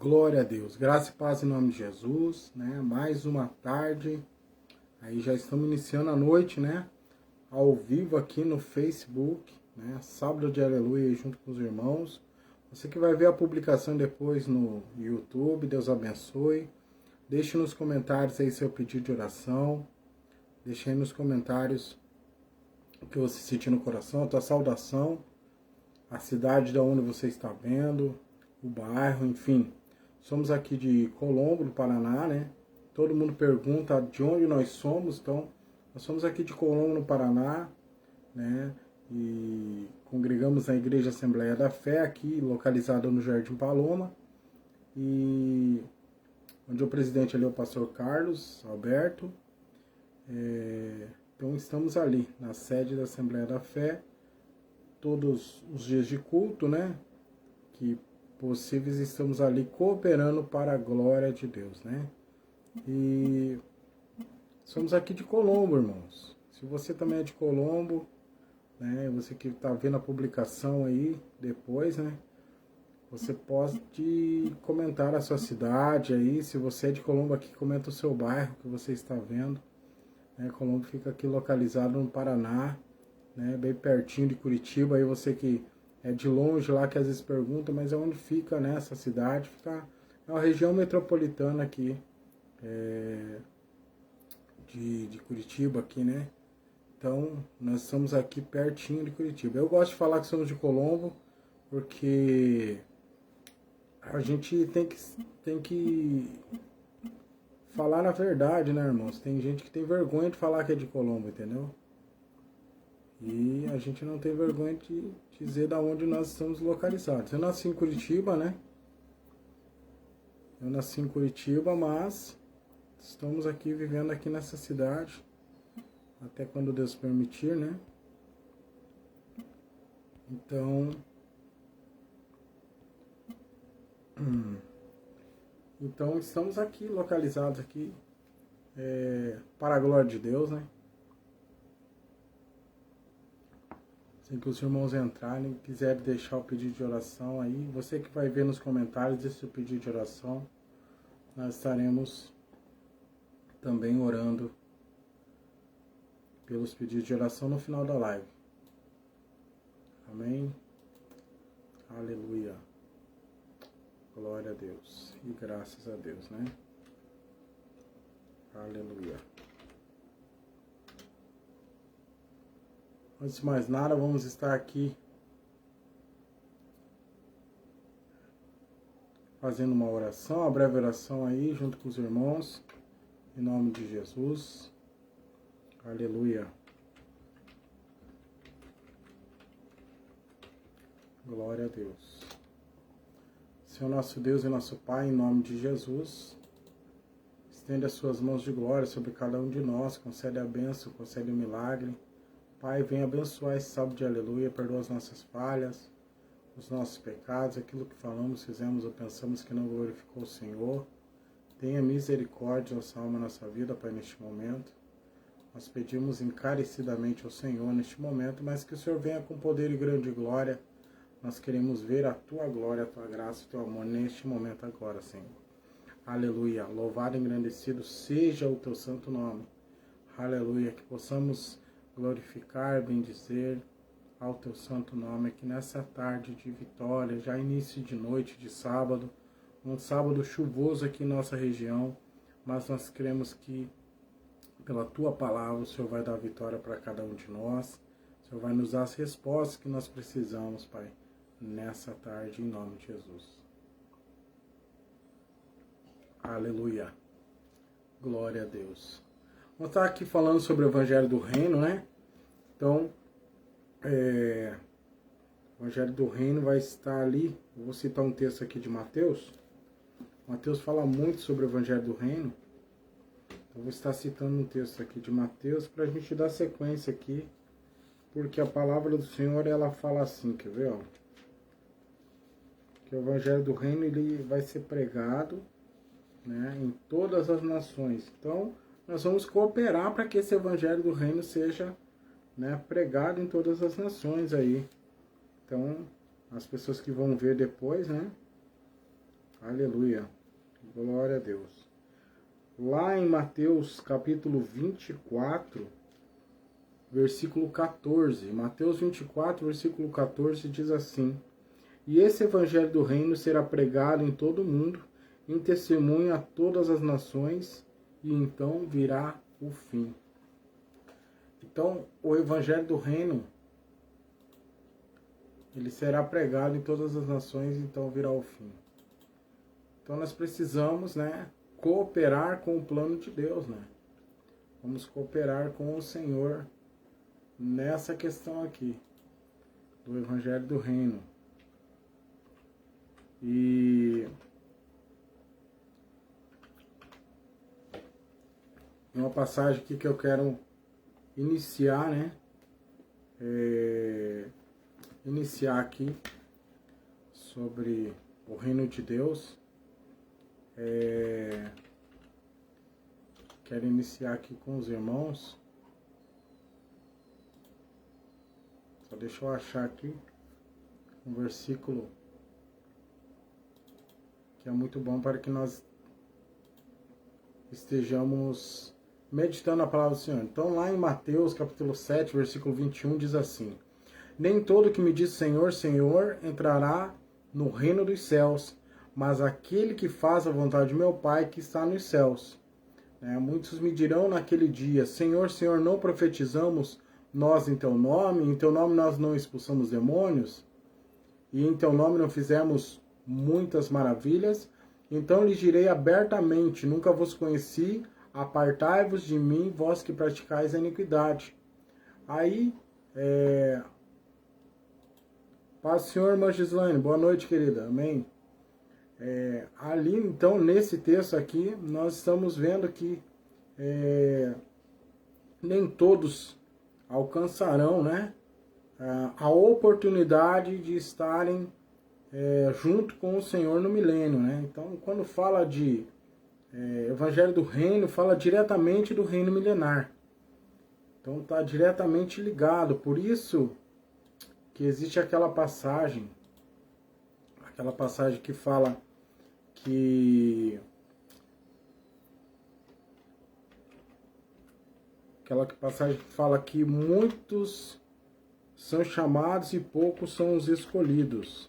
Glória a Deus, graça e paz em nome de Jesus, né? Mais uma tarde, aí já estamos iniciando a noite, né? Ao vivo aqui no Facebook, né? Sábado de Aleluia junto com os irmãos. Você que vai ver a publicação depois no YouTube, Deus abençoe. Deixe nos comentários aí seu pedido de oração. Deixe aí nos comentários o que você sentiu no coração, a tua saudação, a cidade da onde você está vendo, o bairro, enfim. Somos aqui de Colombo, no Paraná, né? Todo mundo pergunta de onde nós somos, então nós somos aqui de Colombo, no Paraná, né? E congregamos na Igreja Assembleia da Fé, aqui localizada no Jardim Paloma, e onde o presidente ali é o pastor Carlos Alberto. Então estamos ali, na sede da Assembleia da Fé, todos os dias de culto, né? Que possíveis, estamos ali cooperando para a glória de Deus, né? E somos aqui de Colombo, irmãos. Se você também é de Colombo, né? Você que está vendo a publicação aí depois, né? Você pode comentar a sua cidade aí. Se você é de Colombo aqui, comenta o seu bairro que você está vendo. Né? Colombo fica aqui localizado no Paraná, né? Bem pertinho de Curitiba. Aí você que é de longe lá, que às vezes pergunta, mas é onde fica, né, essa cidade? Fica, é uma região metropolitana aqui, de Curitiba aqui, né? Então, nós estamos aqui pertinho de Curitiba. Eu gosto de falar que somos de Colombo, porque a gente tem que falar a verdade, né, irmãos? Tem gente que tem vergonha de falar que é de Colombo, entendeu? E a gente não tem vergonha de dizer da onde nós estamos localizados. Eu nasci em Curitiba, né? Eu nasci em Curitiba, mas estamos aqui vivendo aqui nessa cidade, até quando Deus permitir, né? Então estamos aqui, localizados aqui, para a glória de Deus, né? Assim que os irmãos entrarem, quiserem deixar o pedido de oração aí, você que vai ver nos comentários esse pedido de oração, nós estaremos também orando pelos pedidos de oração no final da live. Amém? Aleluia. Glória a Deus. E graças a Deus, né? Aleluia. Antes de mais nada, vamos estar aqui fazendo uma oração, uma breve oração aí, junto com os irmãos, em nome de Jesus. Aleluia. Glória a Deus. Senhor nosso Deus e nosso Pai, em nome de Jesus, estende as suas mãos de glória sobre cada um de nós, concede a bênção, concede o milagre. Pai, venha abençoar esse sábado de aleluia, perdoa as nossas falhas, os nossos pecados, aquilo que falamos, fizemos ou pensamos que não glorificou o Senhor. Tenha misericórdia, nossa alma, nossa vida, Pai, neste momento. Nós pedimos encarecidamente ao Senhor neste momento, mas que o Senhor venha com poder e grande glória. Nós queremos ver a Tua glória, a Tua graça, o Teu amor neste momento agora, Senhor. Aleluia. Louvado e engrandecido seja o Teu santo nome. Aleluia. Que possamos glorificar, bendizer ao Teu santo nome aqui nessa tarde de vitória, já início de noite de sábado, um sábado chuvoso aqui em nossa região, mas nós cremos que pela Tua palavra o Senhor vai dar vitória para cada um de nós, o Senhor vai nos dar as respostas que nós precisamos, Pai, nessa tarde, em nome de Jesus. Aleluia. Glória a Deus. Vamos estar aqui falando sobre o Evangelho do Reino, né? Então, o Evangelho do Reino vai estar ali. Eu vou citar um texto aqui de Mateus. Mateus fala muito sobre o Evangelho do Reino. Eu vou estar citando um texto aqui de Mateus para a gente dar sequência aqui, porque a palavra do Senhor, ela fala assim, quer ver, ó? Que o Evangelho do Reino, ele vai ser pregado, né, em todas as nações. Então, nós vamos cooperar para que esse Evangelho do Reino seja, né, pregado em todas as nações aí. Então, as pessoas que vão ver depois, né, Aleluia. Glória a Deus. Lá em Mateus capítulo 24, versículo 14. Mateus 24, versículo 14 diz assim: E esse evangelho do reino será pregado em todo o mundo, em testemunho a todas as nações, e então virá o fim. Então, o evangelho do reino, ele será pregado em todas as nações, e então virá o fim. Então, nós precisamos, cooperar com o plano de Deus, Vamos cooperar com o Senhor nessa questão aqui, do evangelho do reino. E uma passagem aqui que eu quero iniciar, iniciar aqui sobre o reino de Deus. Quero iniciar aqui com os irmãos. Só deixa eu achar aqui um versículo que é muito bom para que nós estejamos meditando a palavra do Senhor. Então, lá em Mateus, capítulo 7, versículo 21, diz assim: Nem todo que me diz Senhor, Senhor, entrará no reino dos céus, mas aquele que faz a vontade de meu Pai que está nos céus. Muitos me dirão naquele dia: Senhor, Senhor, não profetizamos nós em teu nome nós não expulsamos demônios, e em teu nome não fizemos muitas maravilhas? Então lhes direi abertamente: nunca vos conheci, apartai-vos de mim, vós que praticais a iniquidade. Aí, paz, Senhor, irmã Gislaine, boa noite, querida, amém. Ali, então, nesse texto aqui, nós estamos vendo que nem todos alcançarão, a oportunidade de estarem junto com o Senhor no milênio, Então, quando fala de Evangelho do Reino, fala diretamente do reino milenar. Então, está diretamente ligado. Por isso que existe aquela passagem que fala que muitos são chamados e poucos são os escolhidos.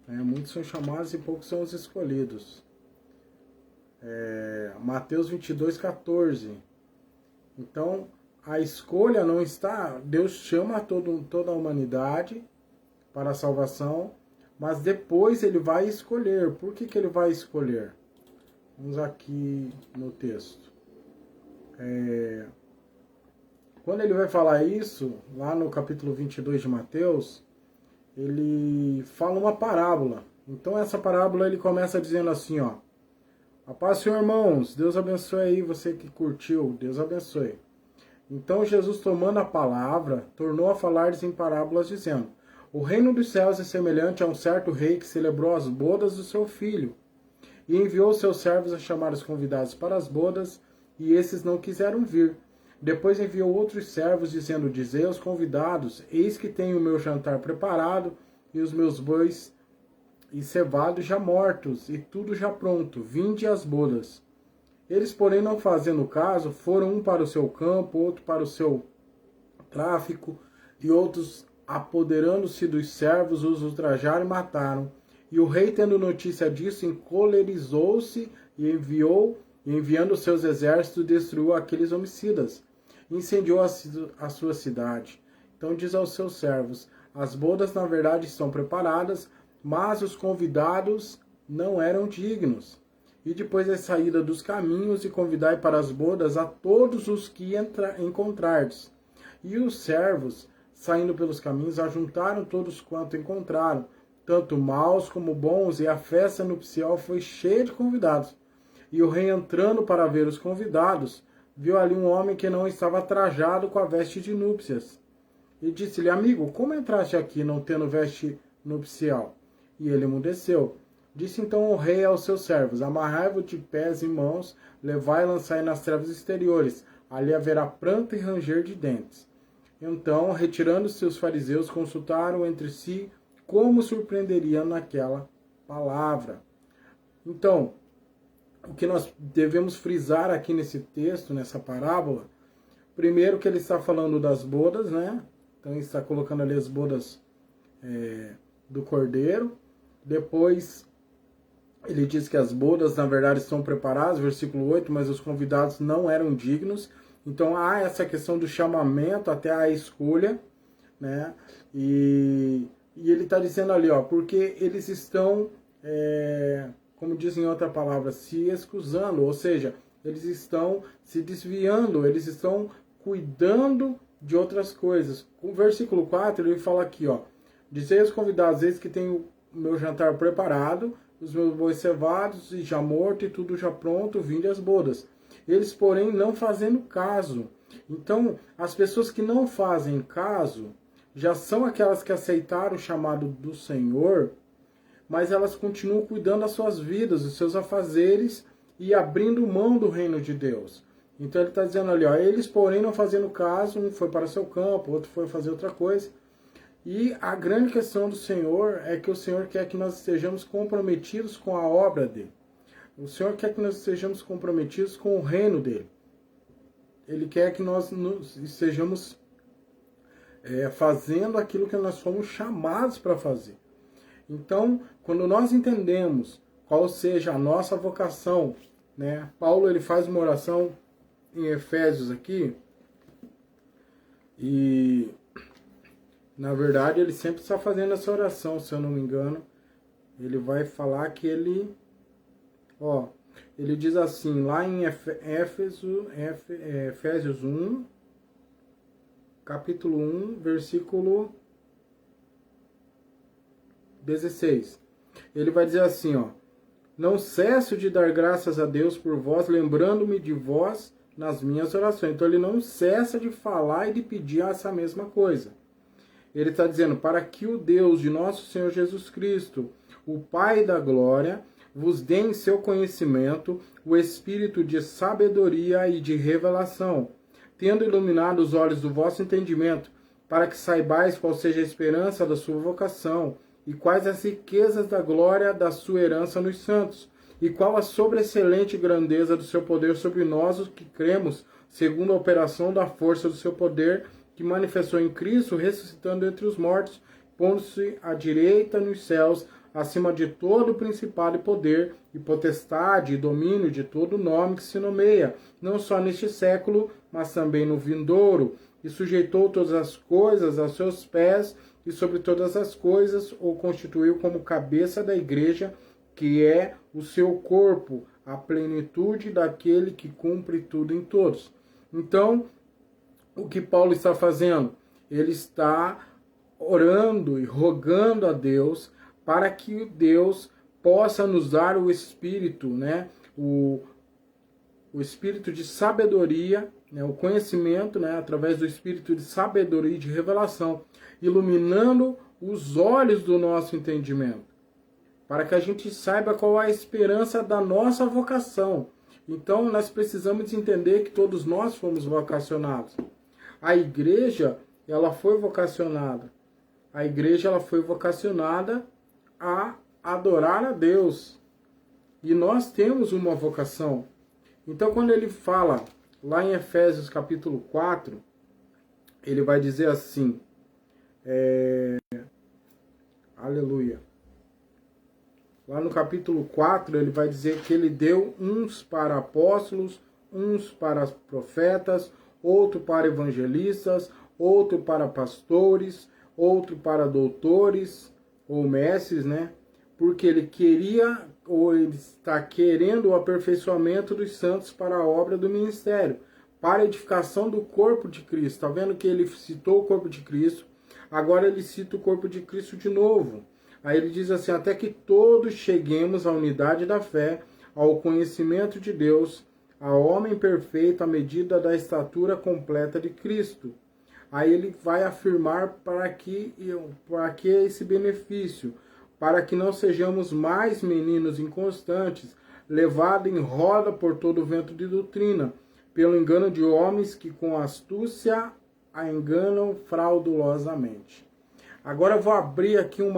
Muitos são chamados e poucos são os escolhidos. Mateus 22, 14. Então, a escolha não está... Deus chama toda a humanidade para a salvação, mas depois ele vai escolher. Por que ele vai escolher? Vamos aqui no texto. Quando ele vai falar isso, lá no capítulo 22 de Mateus, ele fala uma parábola. Então essa parábola ele começa dizendo assim, A paz, Senhor, irmãos, Deus abençoe aí você que curtiu, Deus abençoe. Então Jesus, tomando a palavra, tornou a falar-lhes em parábolas, dizendo: O reino dos céus é semelhante a um certo rei que celebrou as bodas do seu filho, e enviou seus servos a chamar os convidados para as bodas, e esses não quiseram vir. Depois enviou outros servos, dizendo: Dizei aos convidados: Eis que tenho o meu jantar preparado, e os meus bois e cevados já mortos, e tudo já pronto, vinde às bodas. Eles, porém, não fazendo caso, foram um para o seu campo, outro para o seu tráfico, e outros, apoderando-se dos servos, os ultrajaram e mataram. E o rei, tendo notícia disso, encolerizou-se e enviando seus exércitos, destruiu aqueles homicidas. Incendiou a sua cidade. Então diz aos seus servos: As bodas, na verdade, estão preparadas, mas os convidados não eram dignos. E depois da saída dos caminhos, e convidai para as bodas a todos os que encontrardes. E os servos, saindo pelos caminhos, ajuntaram todos quanto encontraram, tanto maus como bons, e a festa nupcial foi cheia de convidados. E o rei, entrando para ver os convidados, viu ali um homem que não estava trajado com a veste de núpcias. E disse-lhe: Amigo, como entraste aqui não tendo veste nupcial? E ele emudeceu. Disse então o rei aos seus servos: Amarrai-vos de pés e mãos, levai e lançai nas trevas exteriores. Ali haverá pranto e ranger de dentes. Então, retirando-se os fariseus, consultaram entre si como surpreenderiam naquela palavra. Então, o que nós devemos frisar aqui nesse texto, nessa parábola, primeiro que ele está falando das bodas, né? Então ele está colocando ali as bodas do cordeiro. Depois ele diz que as bodas, na verdade, estão preparadas, versículo 8, mas os convidados não eram dignos. Então há essa questão do chamamento até a escolha, né? E ele está dizendo ali, ó, porque eles estão, como diz em outra palavra, se excusando, ou seja, eles estão se desviando, eles estão cuidando de outras coisas. O versículo 4, ele fala aqui, ó, dizei aos convidados, eis que tenho o meu jantar preparado, os meus bois cevados e já morto e tudo já pronto, vinde as bodas. Eles, porém, não fazendo caso. Então, as pessoas que não fazem caso já são aquelas que aceitaram o chamado do Senhor, mas elas continuam cuidando das suas vidas, dos seus afazeres e abrindo mão do reino de Deus. Então ele está dizendo ali, ó, eles, porém, não fazendo caso, um foi para o seu campo, outro foi fazer outra coisa. E a grande questão do Senhor é que o Senhor quer que nós estejamos comprometidos com a obra dele. O Senhor quer que nós estejamos comprometidos com o reino dele. Ele quer que nós estejamos fazendo aquilo que nós fomos chamados para fazer. Então, quando nós entendemos qual seja a nossa vocação, né? Paulo ele faz uma oração em Efésios aqui, e na verdade ele sempre está fazendo essa oração, se eu não me engano. Ele vai falar que ele, ó, ele diz assim, lá em Efésios 1, capítulo 1, versículo 16. Ele vai dizer assim, ó, não cesso de dar graças a Deus por vós, lembrando-me de vós nas minhas orações. Então ele não cessa de falar e de pedir essa mesma coisa. Ele está dizendo, para que o Deus de nosso Senhor Jesus Cristo, o Pai da glória, vos dê em seu conhecimento o espírito de sabedoria e de revelação, tendo iluminado os olhos do vosso entendimento, para que saibais qual seja a esperança da sua vocação, e quais as riquezas da glória da sua herança nos santos, e qual a sobreexcelente grandeza do seu poder sobre nós, os que cremos, segundo a operação da força do seu poder, que manifestou em Cristo, ressuscitando entre os mortos, pondo-se à direita nos céus, acima de todo principado e poder, e potestade e domínio de todo nome que se nomeia, não só neste século, mas também no vindouro, e sujeitou todas as coisas aos seus pés, e sobre todas as coisas o constituiu como cabeça da igreja, que é o seu corpo, a plenitude daquele que cumpre tudo em todos. Então, o que Paulo está fazendo? Ele está orando e rogando a Deus para que Deus possa nos dar o espírito, né? O espírito de sabedoria, né? O conhecimento, né? Através do espírito de sabedoria e de revelação, iluminando os olhos do nosso entendimento, para que a gente saiba qual é a esperança da nossa vocação. Então, nós precisamos entender que todos nós fomos vocacionados. A igreja, ela foi vocacionada. A igreja, ela foi vocacionada a adorar a Deus. E nós temos uma vocação. Então, quando ele fala, lá em Efésios capítulo 4, ele vai dizer assim, aleluia. Lá no capítulo 4, ele vai dizer que ele deu uns para apóstolos, uns para profetas, outro para evangelistas, outro para pastores, outro para doutores ou mestres, né? Porque ele queria, ou ele está querendo o aperfeiçoamento dos santos para a obra do ministério, para a edificação do corpo de Cristo. Está vendo que ele citou o corpo de Cristo, agora ele cita o corpo de Cristo de novo. Aí ele diz assim, até que todos cheguemos à unidade da fé, ao conhecimento de Deus, a homem perfeito à medida da estatura completa de Cristo. Aí ele vai afirmar para que esse benefício, para que não sejamos mais meninos inconstantes, levados em roda por todo o vento de doutrina, pelo engano de homens que com astúcia a enganam fraudulosamente. Agora eu vou abrir aqui um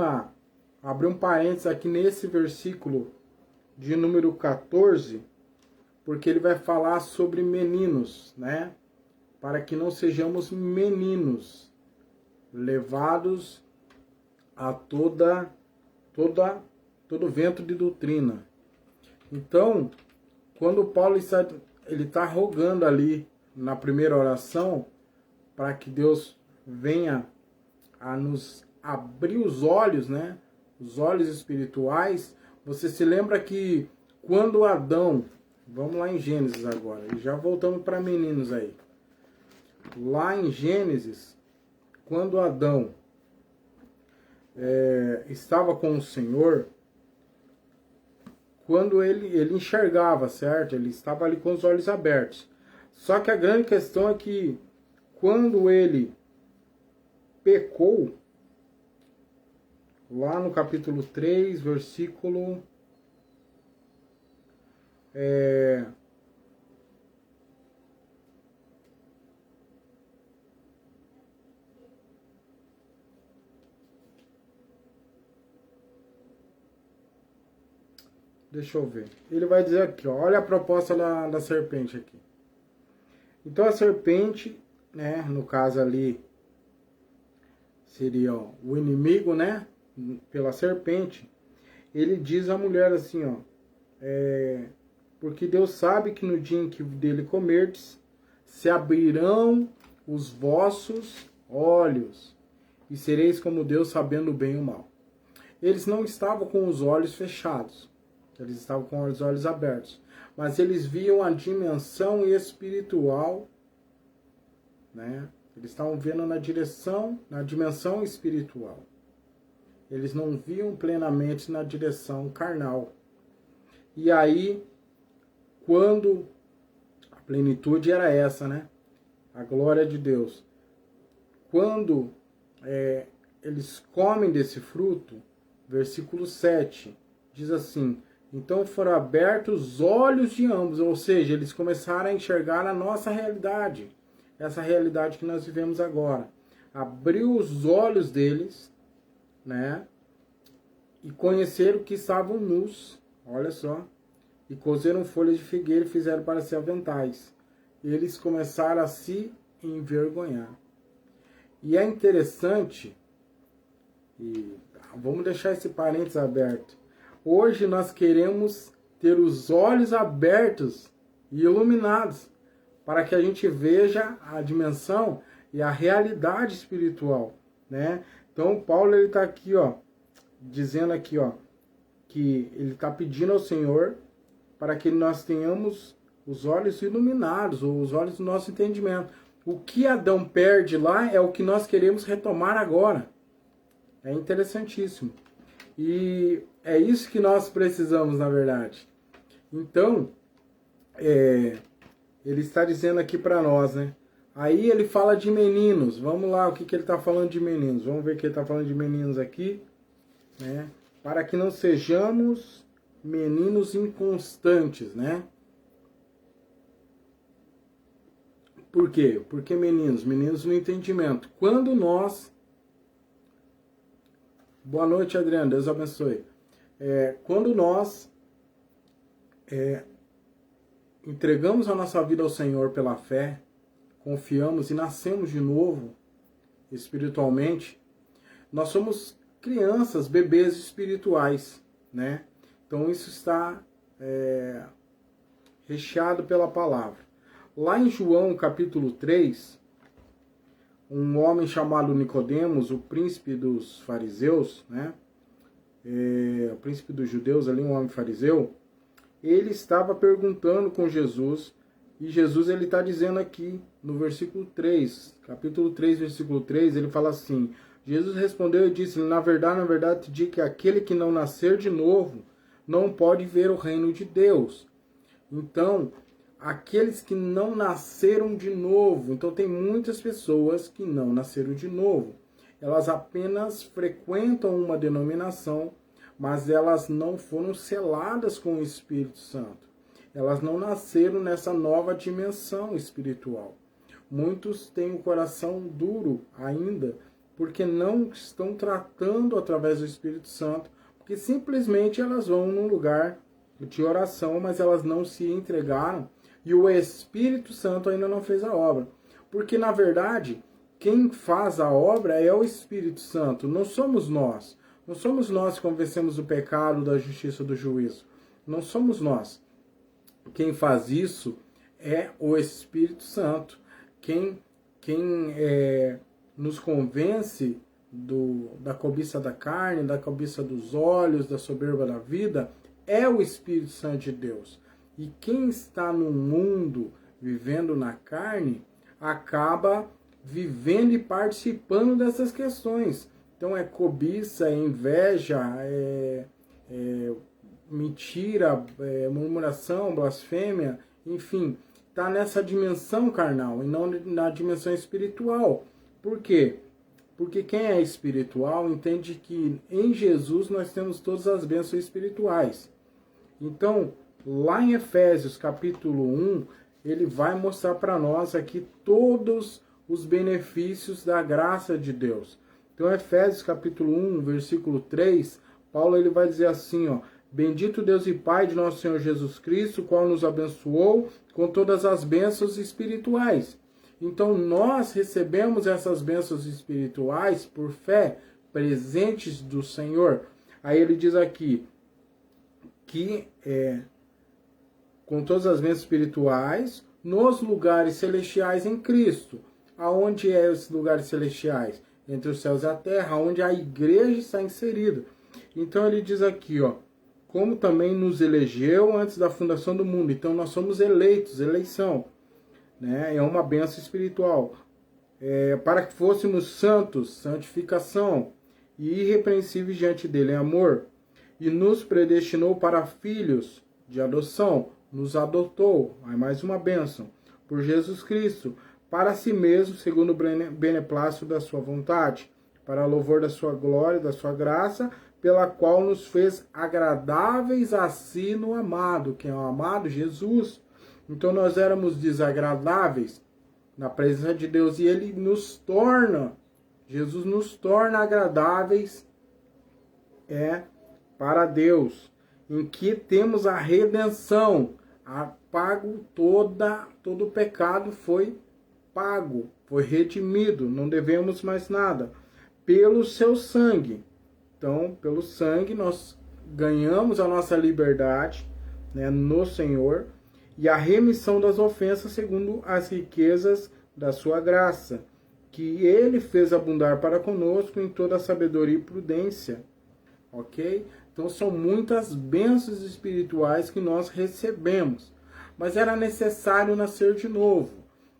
parênteses aqui nesse versículo de número 14, porque ele vai falar sobre meninos, né? Para que não sejamos meninos, levados a todo vento de doutrina. Então, quando Paulo está rogando ali na primeira oração, para que Deus venha a nos abrir os olhos, né? Os olhos espirituais. Você se lembra que quando Adão, vamos lá em Gênesis agora, e já voltamos para meninos aí. Lá em Gênesis, quando Adão estava com o Senhor, quando ele enxergava, certo? Ele estava ali com os olhos abertos. Só que a grande questão é que quando ele pecou, lá no capítulo 3, versículo... Deixa eu ver. Ele vai dizer aqui, ó, olha a proposta da serpente aqui. Então a serpente, né, no caso ali, seria ó, o inimigo, né, pela serpente. Ele diz à mulher assim, ó, porque Deus sabe que no dia em que dele comerdes, se abrirão os vossos olhos, e sereis como Deus, sabendo o bem e o mal. Eles não estavam com os olhos fechados, eles estavam com os olhos abertos, mas eles viam a dimensão espiritual, né? Eles estavam vendo na dimensão espiritual. Eles não viam plenamente na direção carnal. E aí, quando a plenitude era essa, né? A glória de Deus. Quando eles comem desse fruto, versículo 7, diz assim, então foram abertos os olhos de ambos, ou seja, eles começaram a enxergar a nossa realidade, essa realidade que nós vivemos agora. Abriu os olhos deles, né? E conheceram que estavam nus, olha só, e cozeram folhas de figueira e fizeram para si aventais. Eles começaram a se envergonhar. E é interessante, e vamos deixar esse parênteses aberto. Hoje nós queremos ter os olhos abertos e iluminados para que a gente veja a dimensão e a realidade espiritual, né? Então Paulo ele está aqui, ó, dizendo aqui, ó, que ele está pedindo ao Senhor para que nós tenhamos os olhos iluminados, ou os olhos do nosso entendimento. O que Adão perde lá é o que nós queremos retomar agora. É interessantíssimo. E é isso que nós precisamos, na verdade. Então, ele está dizendo aqui para nós, né? Aí ele fala de meninos. Vamos lá, o que ele está falando de meninos? Vamos ver o que ele está falando de meninos aqui, né? Para que não sejamos meninos inconstantes, né? Por quê? Porque meninos no entendimento. Quando nós... Boa noite, Adriano, Deus abençoe. Quando nós entregamos a nossa vida ao Senhor pela fé, confiamos e nascemos de novo espiritualmente, nós somos crianças, bebês espirituais, né? Então isso está recheado pela palavra. Lá em João capítulo 3, um homem chamado Nicodemos, o príncipe dos fariseus, né? O príncipe dos judeus ali, um homem fariseu, ele estava perguntando com Jesus, e Jesus ele está dizendo aqui no versículo 3, capítulo 3, versículo 3, ele fala assim, Jesus respondeu e disse, na verdade te digo que aquele que não nascer de novo não pode ver o reino de Deus. Então, aqueles que não nasceram de novo, então tem muitas pessoas que não nasceram de novo. Elas apenas frequentam uma denominação, mas elas não foram seladas com o Espírito Santo. Elas não nasceram nessa nova dimensão espiritual. Muitos têm o coração duro ainda, porque não estão tratando através do Espírito Santo, porque simplesmente elas vão num lugar de oração, mas elas não se entregaram e o Espírito Santo ainda não fez a obra. Porque, na verdade, quem faz a obra é o Espírito Santo, não somos nós. Não somos nós que convencemos do pecado, da justiça, do juízo. Não somos nós. Quem faz isso é o Espírito Santo. Quem nos convence da cobiça da carne, da cobiça dos olhos, da soberba da vida, é o Espírito Santo de Deus. E quem está no mundo, vivendo na carne, acaba vivendo e participando dessas questões. Então é cobiça, é inveja, mentira, murmuração, blasfêmia, enfim, está nessa dimensão carnal e não na dimensão espiritual. Por quê? Porque quem é espiritual entende que em Jesus nós temos todas as bênçãos espirituais. Então, lá em Efésios capítulo 1, ele vai mostrar para nós aqui todos os benefícios da graça de Deus. Então, Efésios capítulo 1, versículo 3, Paulo ele vai dizer assim, ó: Bendito Deus e Pai de nosso Senhor Jesus Cristo, o qual nos abençoou com todas as bênçãos espirituais. Então, nós recebemos essas bênçãos espirituais por fé, presentes do Senhor. Aí ele diz aqui que com todas as bênçãos espirituais nos lugares celestiais em Cristo. Aonde é esses lugares celestiais? Entre os céus e a terra, onde a igreja está inserida. Então ele diz aqui, ó, como também nos elegeu antes da fundação do mundo. Então nós somos eleitos, eleição, né? É uma bênção espiritual. Para que fôssemos santos, santificação, e irrepreensíveis diante dele em amor. E nos predestinou para filhos de adoção, nos adotou, aí mais uma bênção, por Jesus Cristo, para si mesmo, segundo o beneplácito da sua vontade, para louvor da sua glória, da sua graça, pela qual nos fez agradáveis a si no amado. Quem é o amado? Jesus. Então nós éramos desagradáveis na presença de Deus e ele nos torna, Jesus nos torna agradáveis para Deus, em que temos a redenção, pago todo o pecado foi pago, foi redimido, não devemos mais nada, pelo seu sangue. Então, pelo sangue nós ganhamos a nossa liberdade, né, no Senhor, e a remissão das ofensas segundo as riquezas da sua graça, que ele fez abundar para conosco em toda sabedoria e prudência. Ok? Então são muitas bênçãos espirituais que nós recebemos. Mas era necessário nascer de novo.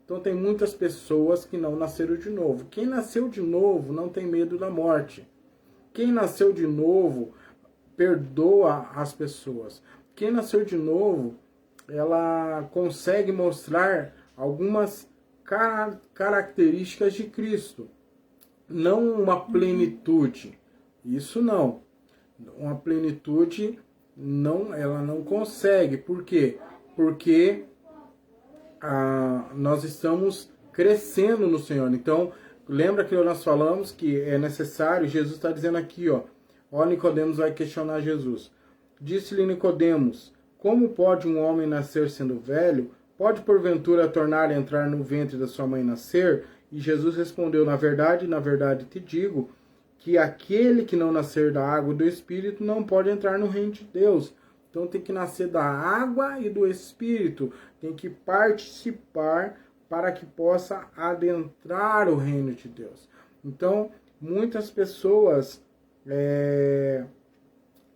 Então tem muitas pessoas que não nasceram de novo. Quem nasceu de novo não tem medo da morte. Quem nasceu de novo perdoa as pessoas. Quem nasceu de novo, ela consegue mostrar algumas características de Cristo. Não uma plenitude. Isso não. Uma plenitude ela não consegue. Por quê? Porque nós estamos crescendo no Senhor. Então, lembra que nós falamos que é necessário, Jesus está dizendo aqui, ó, Nicodemos vai questionar Jesus. Disse-lhe Nicodemos, como pode um homem nascer sendo velho? Pode porventura tornar a entrar no ventre da sua mãe e nascer? E Jesus respondeu, na verdade te digo, que aquele que não nascer da água e do Espírito não pode entrar no reino de Deus. Então tem que nascer da água e do Espírito, tem que participar para que possa adentrar o reino de Deus. Então, muitas pessoas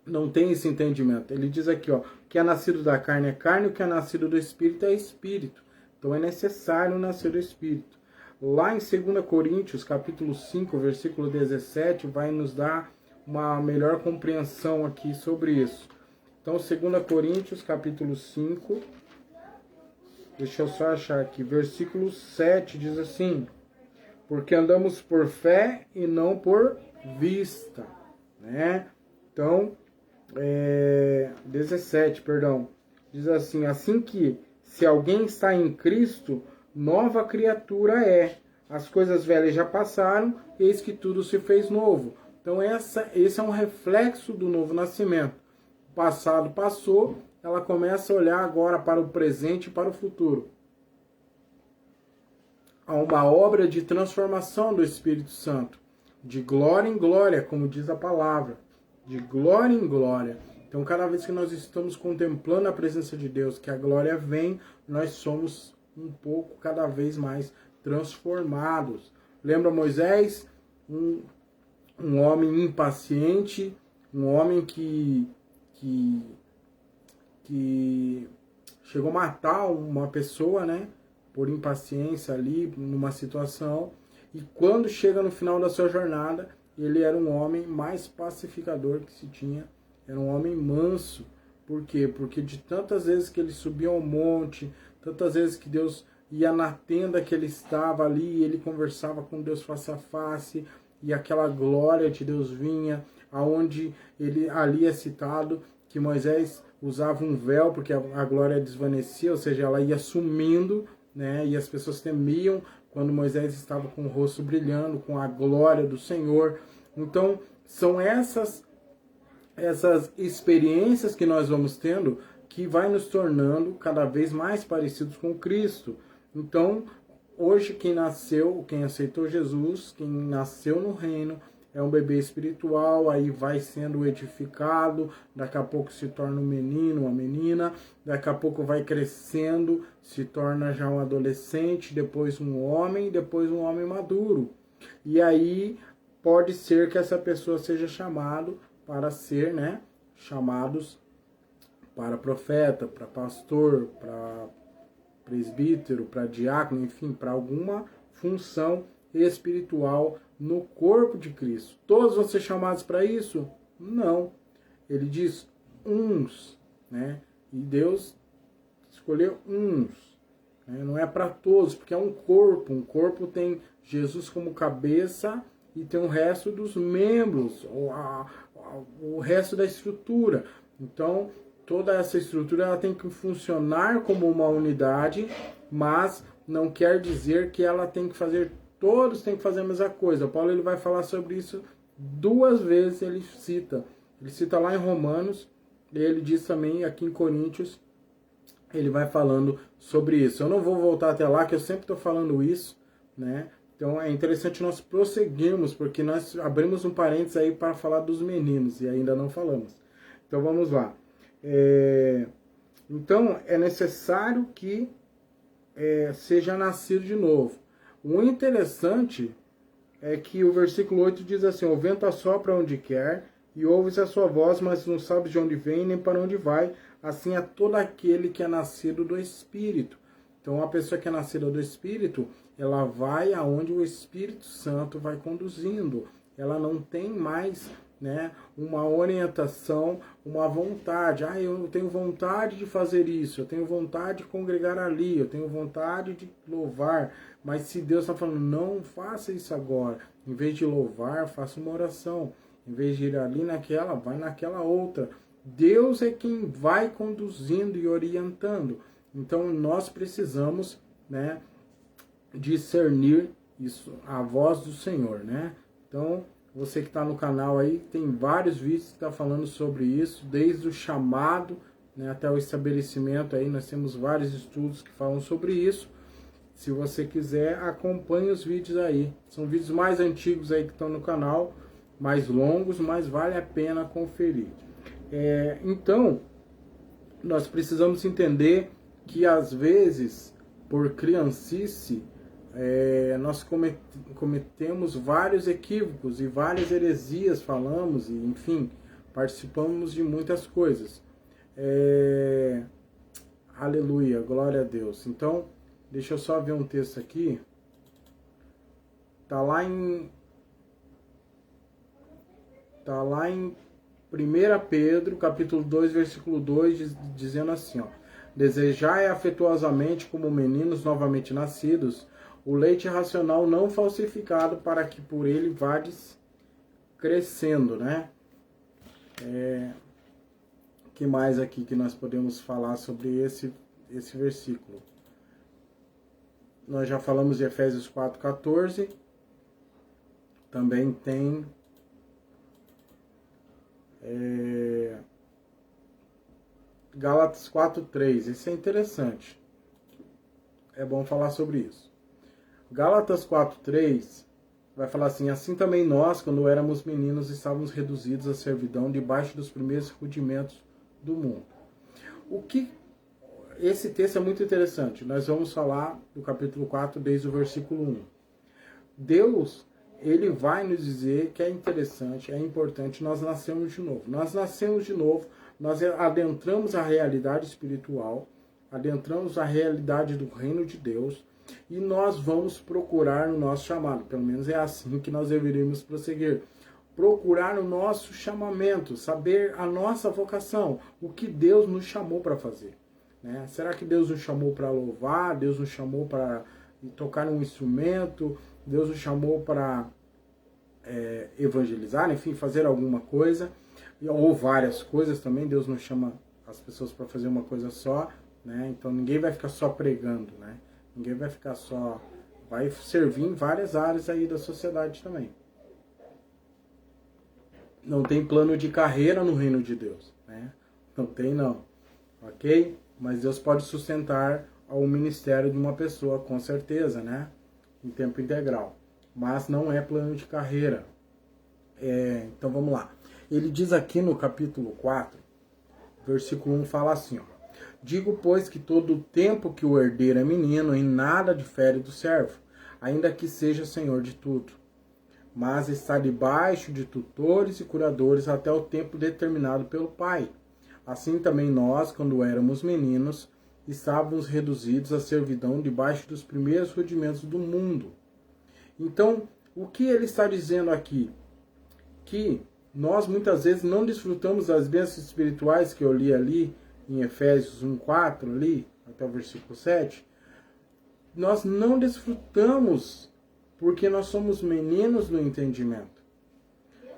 não têm esse entendimento. Ele diz aqui, ó, que é nascido da carne é carne, o que é nascido do Espírito é Espírito. Então é necessário nascer do Espírito. Lá em 2 Coríntios, capítulo 5, versículo 17, vai nos dar uma melhor compreensão aqui sobre isso. Então, 2 Coríntios, capítulo 5, deixa eu só achar aqui, versículo 7, diz assim, porque andamos por fé e não por vista, né? Então, 17, perdão, diz assim, assim que, se alguém está em Cristo, nova criatura é. As coisas velhas já passaram, eis que tudo se fez novo. Então esse é um reflexo do novo nascimento. O passado passou ela começa a olhar agora para o presente e para o futuro. Há uma obra de transformação do Espírito Santo, de glória em glória, como diz a palavra, de glória em glória. Então, cada vez que nós estamos contemplando a presença de Deus, que a glória vem, nós somos um pouco, cada vez mais transformados. Lembra Moisés? Um homem impaciente, um homem que chegou a matar uma pessoa, né? Por impaciência ali, numa situação. E quando chega no final da sua jornada, ele era um homem mais pacificador que se tinha. Era um homem manso. Por quê? Porque de tantas vezes que ele subia ao monte, tantas vezes que Deus ia na tenda que ele estava ali, e ele conversava com Deus face a face, e aquela glória de Deus vinha, aonde ele ali é citado que Moisés usava um véu, porque a glória desvanecia, ou seja, ela ia sumindo, né? E as pessoas temiam quando Moisés estava com o rosto brilhando, com a glória do Senhor. Então, são essas experiências que nós vamos tendo que vai nos tornando cada vez mais parecidos com Cristo. Então, hoje quem aceitou Jesus, quem nasceu no reino, é um bebê espiritual, aí vai sendo edificado, daqui a pouco se torna um menino, uma menina, daqui a pouco vai crescendo, se torna já um adolescente, depois um homem maduro. E aí pode ser que essa pessoa seja chamado para ser, né, chamados para profeta, para pastor, para presbítero, para diácono, enfim, para alguma função espiritual no corpo de Cristo. Todos vão ser chamados para isso? Não. Ele diz uns, né? E Deus escolheu uns. Né? Não é para todos, porque é um corpo. Um corpo tem Jesus como cabeça e tem o resto dos membros, o resto da estrutura. Então, toda essa estrutura ela tem que funcionar como uma unidade, mas não quer dizer que ela tem que fazer, todos têm que fazer a mesma coisa. Paulo ele vai falar sobre isso 2 vezes, ele cita lá em Romanos, e ele diz também aqui em Coríntios, ele vai falando sobre isso. Eu não vou voltar até lá, que eu sempre estou falando isso, né? Então é interessante nós prosseguirmos, porque nós abrimos um parênteses aí para falar dos meninos, e ainda não falamos. Então vamos lá. Então é necessário que seja nascido de novo. O interessante é que o versículo 8 diz assim: o vento assopra onde quer, e ouves a sua voz, mas não sabes de onde vem nem para onde vai. Assim é todo aquele que é nascido do Espírito. Então a pessoa que é nascida do Espírito, ela vai aonde o Espírito Santo vai conduzindo. Ela não tem mais, né, uma orientação, uma vontade. Eu tenho vontade de fazer isso, eu tenho vontade de congregar ali, eu tenho vontade de louvar. Mas se Deus está falando, não faça isso agora. Em vez de louvar, faça uma oração. Em vez de ir ali naquela, vai naquela outra. Deus é quem vai conduzindo e orientando. Então nós precisamos, né, discernir isso, a voz do Senhor, né? Então, você que está no canal aí, tem vários vídeos que estão falando sobre isso, desde o chamado, né, até o estabelecimento aí, nós temos vários estudos que falam sobre isso. Se você quiser, acompanhe os vídeos aí. São vídeos mais antigos aí que estão no canal, mais longos, mas vale a pena conferir. Então, nós precisamos entender que às vezes, por criancice, nós cometemos vários equívocos e várias heresias, falamos, e enfim, participamos de muitas coisas. Aleluia, glória a Deus. Então, deixa eu só ver um texto aqui. Tá lá em 1 Pedro, capítulo 2, versículo 2, dizendo assim, ó: desejai afetuosamente como meninos novamente nascidos, o leite racional não falsificado, para que por ele vades crescendo, né? Que mais aqui que nós podemos falar sobre esse versículo? Nós já falamos de Efésios 4,14. Também tem Gálatas 4:3. Isso é interessante. É bom falar sobre isso. Gálatas 4:3 vai falar assim: assim também nós, quando éramos meninos, estávamos reduzidos à servidão debaixo dos primeiros rudimentos do mundo. Esse texto é muito interessante. Nós vamos falar do capítulo 4, desde o versículo 1. Deus, ele vai nos dizer que é interessante, é importante, nós nascemos de novo. Nós nascemos de novo, nós adentramos a realidade espiritual, adentramos a realidade do reino de Deus, e nós vamos procurar o nosso chamado. Pelo menos é assim que nós deveríamos prosseguir. Procurar o nosso chamamento, saber a nossa vocação, o que Deus nos chamou para fazer. Né? Será que Deus nos chamou para louvar? Deus nos chamou para tocar um instrumento? Deus nos chamou para evangelizar? Enfim, fazer alguma coisa? Ou várias coisas também. Deus não chama as pessoas para fazer uma coisa só. Né? Então ninguém vai ficar só pregando. Né? Ninguém vai ficar só... Vai servir em várias áreas aí da sociedade também. Não tem plano de carreira no reino de Deus. Né? Não tem não. Ok? Mas Deus pode sustentar o ministério de uma pessoa, com certeza, né? Em tempo integral. Mas não é plano de carreira. Então vamos lá. Ele diz aqui no capítulo 4, versículo 1, fala assim, ó: digo, pois, que todo o tempo que o herdeiro é menino, em nada difere do servo, ainda que seja senhor de tudo, mas está debaixo de tutores e curadores até o tempo determinado pelo Pai. Assim também nós, quando éramos meninos, estávamos reduzidos à servidão debaixo dos primeiros rudimentos do mundo. Então, o que ele está dizendo aqui? Que nós muitas vezes não desfrutamos das bênçãos espirituais que eu li ali em Efésios 1:4, ali, até o versículo 7. Nós não desfrutamos porque nós somos meninos do entendimento.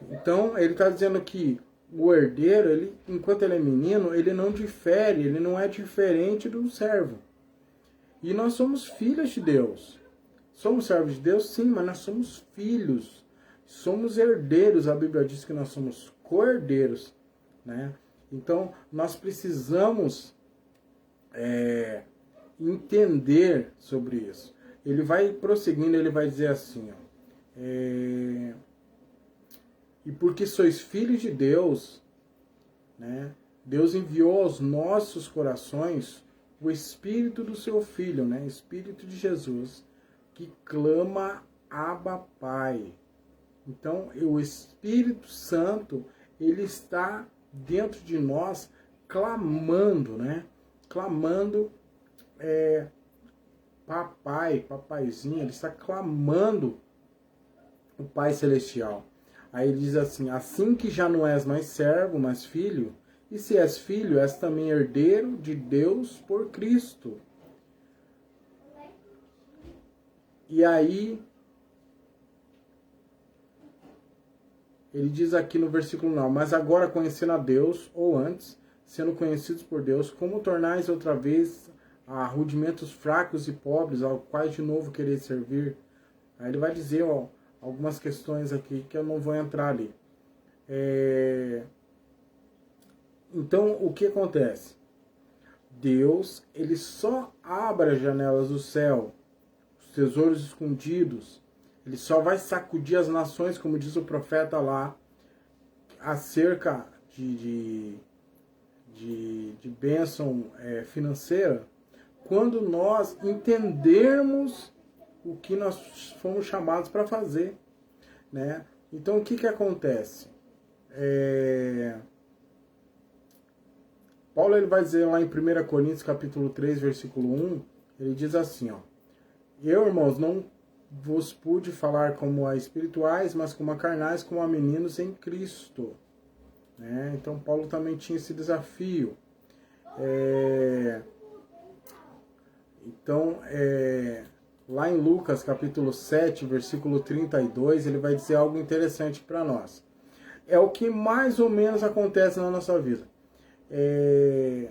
Então, ele está dizendo que o herdeiro, ele, enquanto ele é menino, ele não difere, ele não é diferente do servo. E nós somos filhos de Deus. Somos servos de Deus, sim, mas nós somos filhos. Somos herdeiros. A Bíblia diz que nós somos co-herdeiros. Né? Então, nós precisamos entender sobre isso. Ele vai prosseguindo, ele vai dizer assim, ó, e porque sois filhos de Deus, né, Deus enviou aos nossos corações o Espírito do seu Filho, né, Espírito de Jesus, que clama Abba Pai. Então, o Espírito Santo, ele está dentro de nós clamando, né, clamando, papai, papaizinho, ele está clamando o Pai Celestial. Aí ele diz assim, assim que já não és mais servo, mas filho, e se és filho, és também herdeiro de Deus por Cristo. E aí, ele diz aqui no versículo 9, mas agora conhecendo a Deus, ou antes, sendo conhecidos por Deus, como tornais outra vez a rudimentos fracos e pobres, ao quais de novo quereis servir? Aí ele vai dizer, ó, algumas questões aqui que eu não vou entrar ali. Então, o que acontece? Deus, ele só abre as janelas do céu, os tesouros escondidos. Ele só vai sacudir as nações, como diz o profeta lá, acerca de bênção financeira, quando nós entendermos o que nós fomos chamados para fazer, né? Então, o que acontece? Paulo, ele vai dizer lá em 1 Coríntios, capítulo 3, versículo 1, ele diz assim, ó, eu, irmãos, não vos pude falar como a espirituais, mas como a carnais, como a meninos em Cristo. Né? Então, Paulo também tinha esse desafio. Então, lá em Lucas, capítulo 7, versículo 32, ele vai dizer algo interessante para nós. É o que mais ou menos acontece na nossa vida. E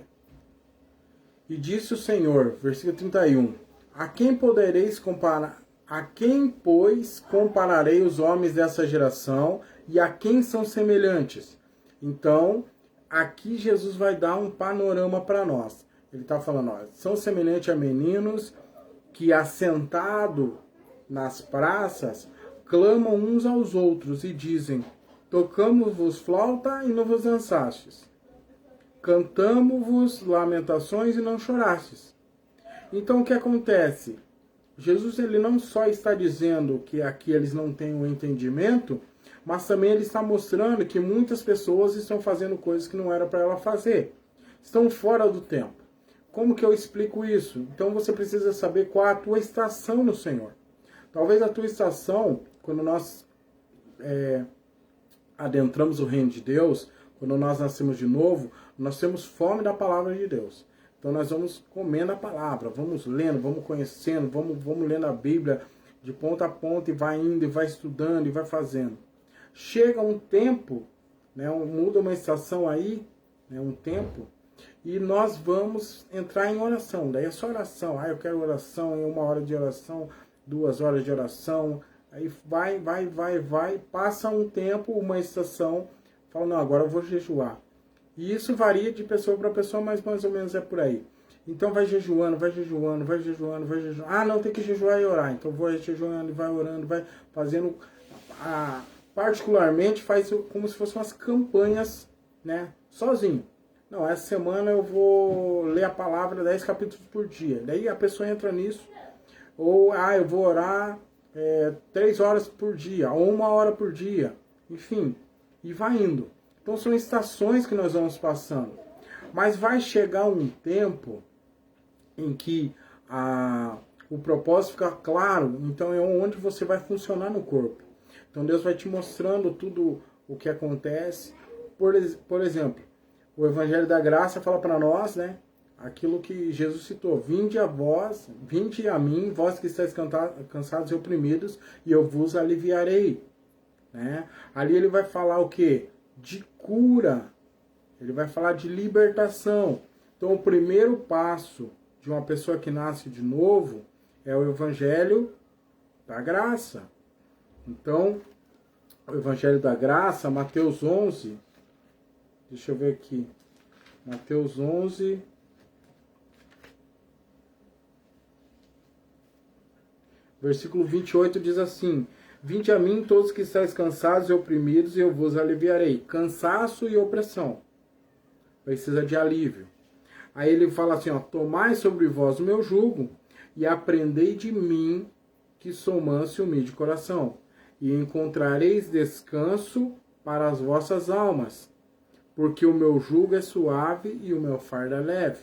disse o Senhor, versículo 31, a quem podereis comparar? A quem, pois, compararei os homens dessa geração e a quem são semelhantes? Então, aqui Jesus vai dar um panorama para nós. Ele está falando, ó, são semelhantes a meninos que, assentado nas praças, clamam uns aos outros e dizem: tocamos-vos flauta e não vos dançastes. Cantamos-vos lamentações e não chorastes. Então o que acontece? Jesus, ele não só está dizendo que aqui eles não têm o entendimento, mas também ele está mostrando que muitas pessoas estão fazendo coisas que não era para ela fazer. Estão fora do tempo. Como que eu explico isso? Então você precisa saber qual é a tua estação no Senhor. Talvez a tua estação, quando nós adentramos o reino de Deus, quando nós nascemos de novo, nós temos fome da palavra de Deus. Então nós vamos comendo a palavra, vamos lendo, vamos conhecendo, vamos lendo a Bíblia de ponta a ponta e vai indo, e vai estudando, e vai fazendo. Chega um tempo, né, muda uma estação aí, né, um tempo, e nós vamos entrar em oração. Daí é só oração. Eu quero oração, em 1 hora de oração, 2 horas de oração. Aí vai, passa um tempo, uma estação, fala, não, agora eu vou jejuar. E isso varia de pessoa para pessoa, mas mais ou menos é por aí. Então vai jejuando. Ah, não, tem que jejuar e orar. Então vou jejuando e vai orando, vai fazendo. Particularmente faz como se fossem umas campanhas, né? Sozinho. Não, essa semana eu vou ler a palavra 10 capítulos por dia. Daí a pessoa entra nisso. Ou, eu vou orar 3 horas por dia, ou 1 hora por dia. Enfim, e vai indo. Então são estações que nós vamos passando. Mas vai chegar um tempo em que o propósito fica claro. Então é onde você vai funcionar no corpo. Então Deus vai te mostrando tudo o que acontece. Por exemplo, o Evangelho da Graça fala para nós, né? Aquilo que Jesus citou: vinde a mim, vós que estáis cansados e oprimidos, e eu vos aliviarei. Né? Ali ele vai falar o quê? De cura. Ele vai falar de libertação. Então o primeiro passo de uma pessoa que nasce de novo é o Evangelho da Graça. Então, o Evangelho da Graça, Mateus 11, deixa eu ver aqui, Mateus 11, versículo 28 diz assim: vinde a mim todos que estáis cansados e oprimidos, e eu vos aliviarei. Cansaço e opressão. Precisa de alívio. Aí ele fala assim, tomai sobre vós o meu jugo, e aprendei de mim, que sou manso e humilde de coração, e encontrareis descanso para as vossas almas, porque o meu jugo é suave e o meu fardo é leve.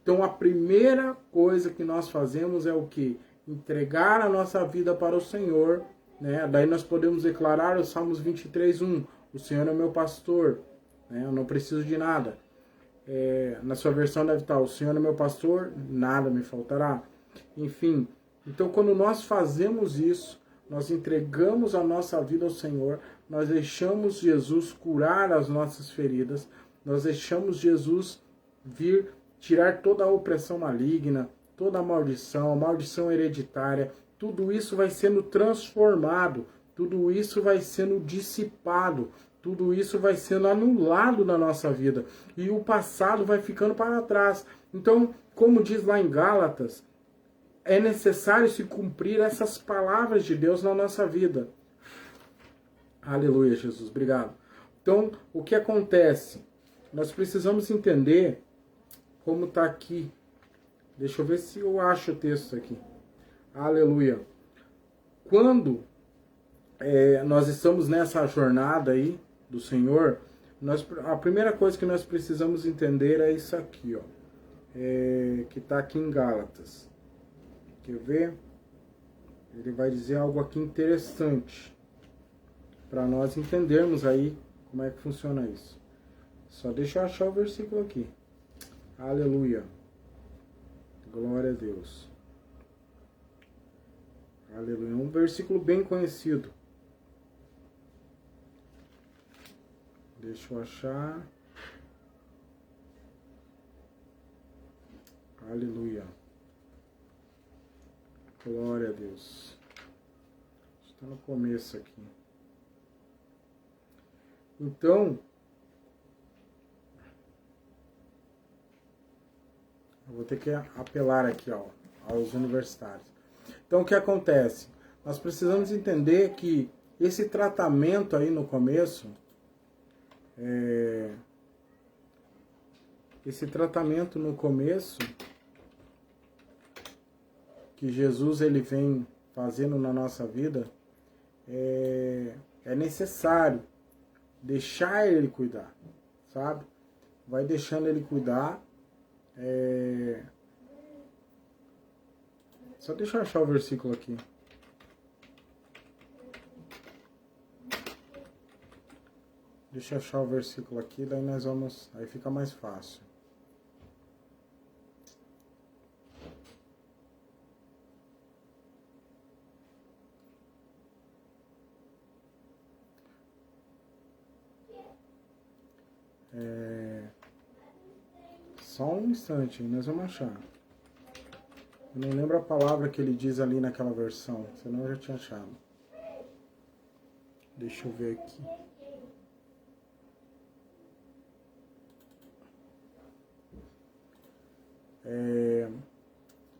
Então a primeira coisa que nós fazemos é o quê? Entregar a nossa vida para o Senhor, né? Daí nós podemos declarar os Salmos 23:1, o Senhor é meu pastor, né? Eu não preciso de nada. Na sua versão deve estar, o Senhor é meu pastor, nada me faltará. Enfim, então quando nós fazemos isso, nós entregamos a nossa vida ao Senhor, nós deixamos Jesus curar as nossas feridas, nós deixamos Jesus vir tirar toda a opressão maligna, toda a maldição hereditária, tudo isso vai sendo transformado, tudo isso vai sendo dissipado, tudo isso vai sendo anulado na nossa vida. E o passado vai ficando para trás. Então, como diz lá em Gálatas, é necessário se cumprir essas palavras de Deus na nossa vida. Aleluia, Jesus. Obrigado. Então, o que acontece? Nós precisamos entender como está aqui. Deixa eu ver se eu acho o texto aqui. Aleluia. Quando nós estamos nessa jornada aí do Senhor, a primeira coisa que nós precisamos entender é isso aqui, que está aqui em Gálatas. Quer ver? Ele vai dizer algo aqui interessante para nós entendermos aí como é que funciona isso. Só deixa eu achar o versículo aqui. Aleluia. Glória a Deus. Aleluia. É um versículo bem conhecido. Deixa eu achar. Aleluia. Glória a Deus. Está no começo aqui. Então, vou ter que apelar aqui, ó, aos universitários. Então, o que acontece? Nós precisamos entender que esse tratamento aí no começo, que Jesus ele vem fazendo na nossa vida, é necessário deixar ele cuidar, sabe? Vai deixando ele cuidar. Só deixa eu achar o versículo aqui. Deixa eu achar o versículo aqui, daí nós vamos... Aí fica mais fácil. Só um instante, nós vamos achar. Eu não lembro a palavra que ele diz ali naquela versão, senão eu já tinha achado. Deixa eu ver aqui.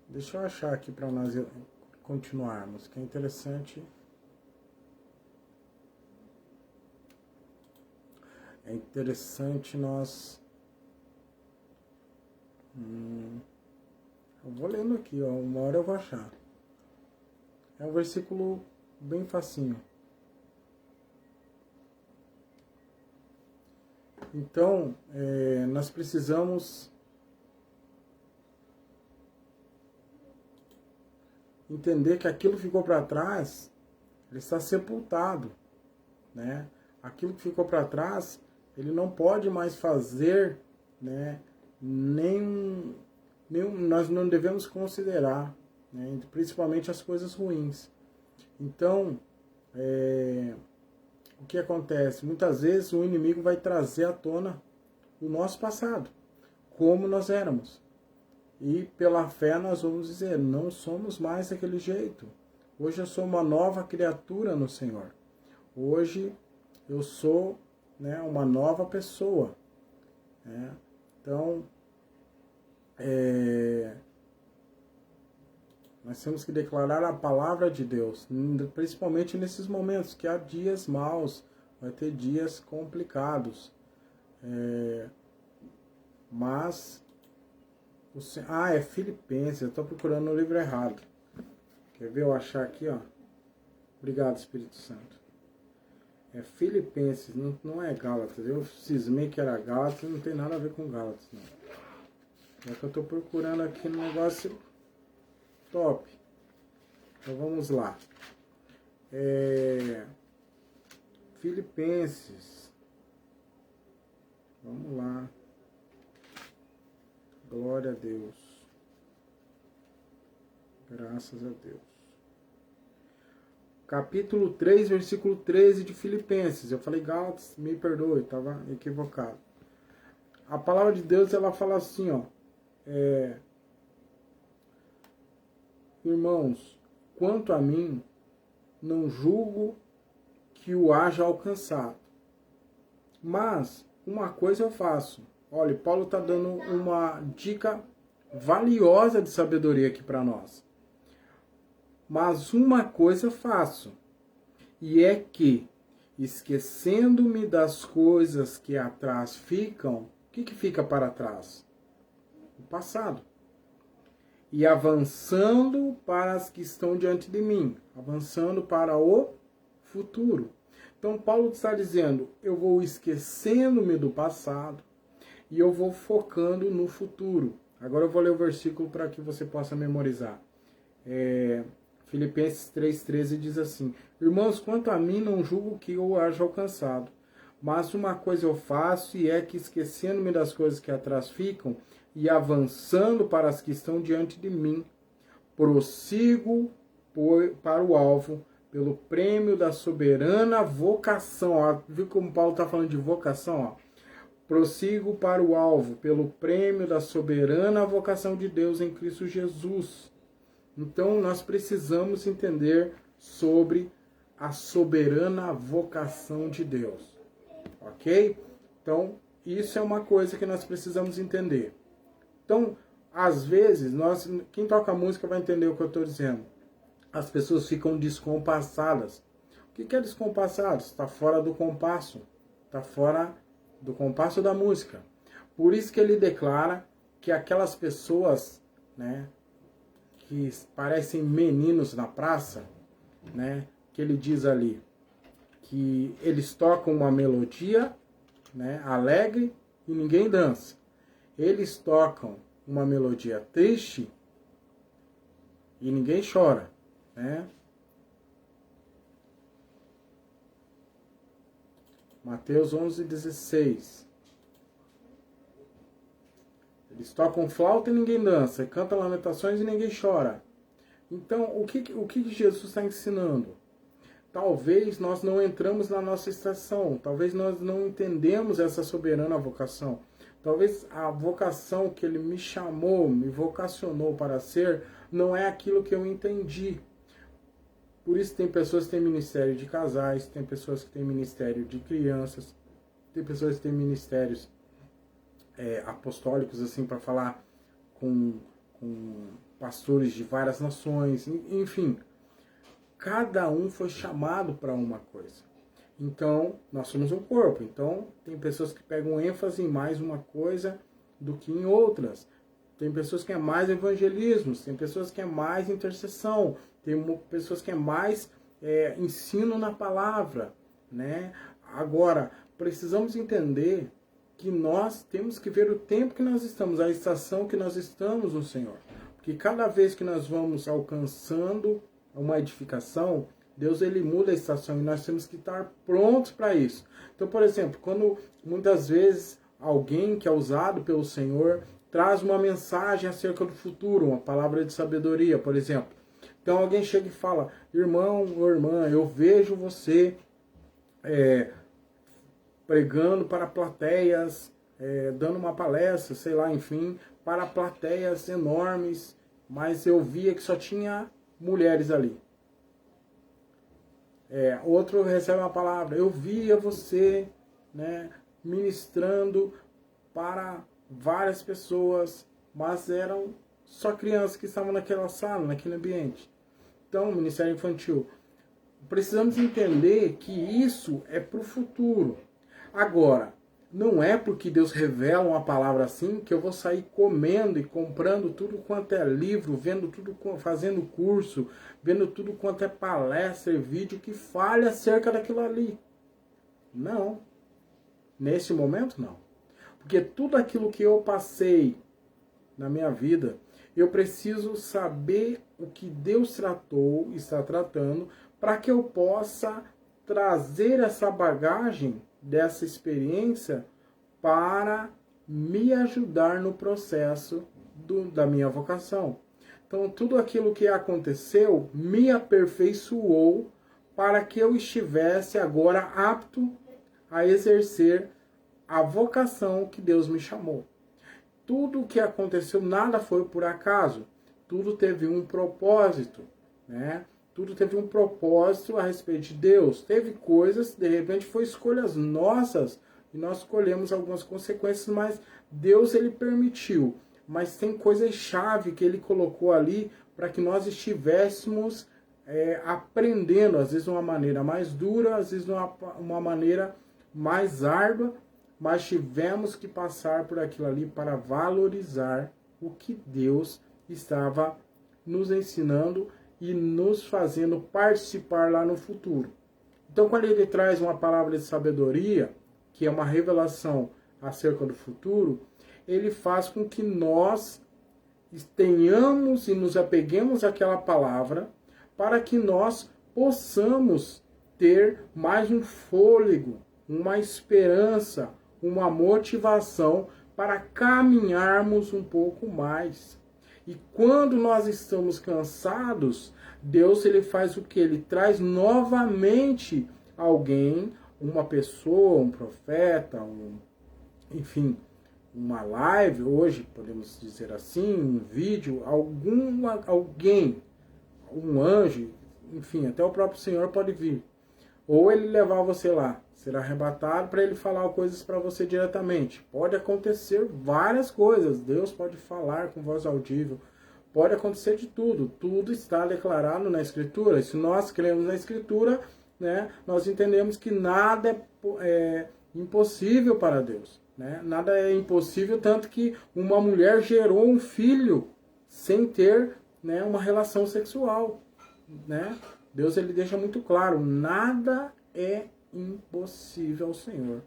Deixa eu achar aqui para nós continuarmos, que é interessante. É interessante nós... Eu vou lendo aqui, ó, uma hora eu vou achar. É um versículo bem facinho. Então, nós precisamos entender que aquilo que ficou para trás, ele está sepultado, né? Aquilo que ficou para trás, ele não pode mais fazer, né? Nós não devemos considerar, né? Principalmente as coisas ruins. Então, o que acontece? Muitas vezes o inimigo vai trazer à tona o nosso passado, como nós éramos. E pela fé nós vamos dizer, não somos mais daquele jeito. Hoje eu sou uma nova criatura no Senhor. Hoje eu sou, né, uma nova pessoa. Né? Então, nós temos que declarar a palavra de Deus, principalmente nesses momentos que há dias maus, vai ter dias complicados. Mas... é Filipenses, eu estou procurando o livro errado. Quer ver eu achar aqui, ó? Obrigado, Espírito Santo. É Filipenses, não é Gálatas. Eu cismei que era Gálatas, não tem nada a ver com Gálatas, não. É que eu estou procurando aqui no negócio top. Então vamos lá. Filipenses. Vamos lá. Glória a Deus. Graças a Deus. Capítulo 3, versículo 13 de Filipenses. Eu falei Gálatas, me perdoe, estava equivocado. A palavra de Deus, ela fala assim, ó. Irmãos, quanto a mim, não julgo que o haja alcançado. Mas, uma coisa eu faço. Olha, Paulo está dando uma dica valiosa de sabedoria aqui para nós. Mas uma coisa eu faço, e é que, esquecendo-me das coisas que atrás ficam, o que fica para trás? O passado. E avançando para as que estão diante de mim, avançando para o futuro. Então Paulo está dizendo, eu vou esquecendo-me do passado, e eu vou focando no futuro. Agora eu vou ler o versículo para que você possa memorizar. Filipenses 3,13 diz assim: Irmãos, quanto a mim, não julgo que eu haja alcançado. Mas uma coisa eu faço, e é que, esquecendo-me das coisas que atrás ficam, e avançando para as que estão diante de mim, prossigo para o alvo, pelo prêmio da soberana vocação. Ó, viu como Paulo está falando de vocação? Ó? Prossigo para o alvo, pelo prêmio da soberana vocação de Deus em Cristo Jesus. Então, nós precisamos entender sobre a soberana vocação de Deus. Ok? Então, isso é uma coisa que nós precisamos entender. Então, às vezes, quem toca música vai entender o que eu estou dizendo. As pessoas ficam descompassadas. O que é descompassado? Está fora do compasso. Está fora do compasso da música. Por isso que ele declara que aquelas pessoas, né, que parecem meninos na praça, né, que ele diz ali, que eles tocam uma melodia, né, alegre e ninguém dança. Eles tocam uma melodia triste e ninguém chora, né? Mateus 11:16. Eles tocam flauta e ninguém dança, cantam lamentações e ninguém chora. Então, o que Jesus está ensinando? Talvez nós não entramos na nossa estação, talvez nós não entendemos essa soberana vocação. Talvez a vocação que ele me chamou, me vocacionou para ser, não é aquilo que eu entendi. Por isso tem pessoas que têm ministério de casais, tem pessoas que têm ministério de crianças, tem pessoas que têm ministérios apostólicos, assim, para falar com pastores de várias nações, enfim. Cada um foi chamado para uma coisa. Então, nós somos um corpo. Então, tem pessoas que pegam ênfase em mais uma coisa do que em outras. Tem pessoas que é mais evangelismo, tem pessoas que é mais intercessão, tem pessoas que é mais ensino na palavra, né? Agora, precisamos entender que nós temos que ver o tempo que nós estamos, a estação que nós estamos no Senhor. Porque cada vez que nós vamos alcançando uma edificação, Deus ele muda a estação e nós temos que estar prontos para isso. Então, por exemplo, quando muitas vezes alguém que é usado pelo Senhor traz uma mensagem acerca do futuro, uma palavra de sabedoria, por exemplo. Então alguém chega e fala, irmão ou irmã, eu vejo você pregando para plateias, dando uma palestra, sei lá, enfim, para plateias enormes, mas eu via que só tinha mulheres ali. Outro recebe uma palavra, eu via você, né, ministrando para várias pessoas, mas eram só crianças que estavam naquela sala, naquele ambiente. Então, Ministério Infantil, precisamos entender que isso é para o futuro. Agora, não é porque Deus revela uma palavra assim que eu vou sair comendo e comprando tudo quanto é livro, vendo tudo, fazendo curso, vendo tudo quanto é palestra e vídeo que fale acerca daquilo ali. Não. Nesse momento, não. Porque tudo aquilo que eu passei na minha vida, eu preciso saber o que Deus tratou, está tratando, para que eu possa trazer essa bagagem dessa experiência para me ajudar no processo da minha vocação. Então, tudo aquilo que aconteceu me aperfeiçoou para que eu estivesse agora apto a exercer a vocação que Deus me chamou. Tudo o que aconteceu, nada foi por acaso. Tudo teve um propósito, né? Tudo teve um propósito a respeito de Deus. Teve coisas, de repente, foi escolhas nossas e nós escolhemos algumas consequências, mas Deus ele permitiu. Mas tem coisas-chave que ele colocou ali para que nós estivéssemos aprendendo, às vezes de uma maneira mais dura, às vezes de uma maneira mais árdua, mas tivemos que passar por aquilo ali para valorizar o que Deus estava nos ensinando e nos fazendo participar lá no futuro. Então, quando ele traz uma palavra de sabedoria, que é uma revelação acerca do futuro, ele faz com que nós tenhamos e nos apeguemos àquela palavra para que nós possamos ter mais um fôlego, uma esperança, uma motivação para caminharmos um pouco mais. E quando nós estamos cansados, Deus ele faz o que? Ele traz novamente alguém, uma pessoa, um profeta, enfim, uma live, hoje podemos dizer assim, um vídeo, alguém, um anjo, enfim, até o próprio Senhor pode vir. Ou ele levar você lá, ser arrebatado, para ele falar coisas para você diretamente. Pode acontecer várias coisas. Deus pode falar com voz audível. Pode acontecer de tudo. Tudo está declarado na Escritura. E se nós cremos na Escritura, né, nós entendemos que nada é impossível para Deus. Né? Nada é impossível, tanto que uma mulher gerou um filho sem ter, né, uma relação sexual. Né? Deus ele deixa muito claro, nada é impossível ao Senhor.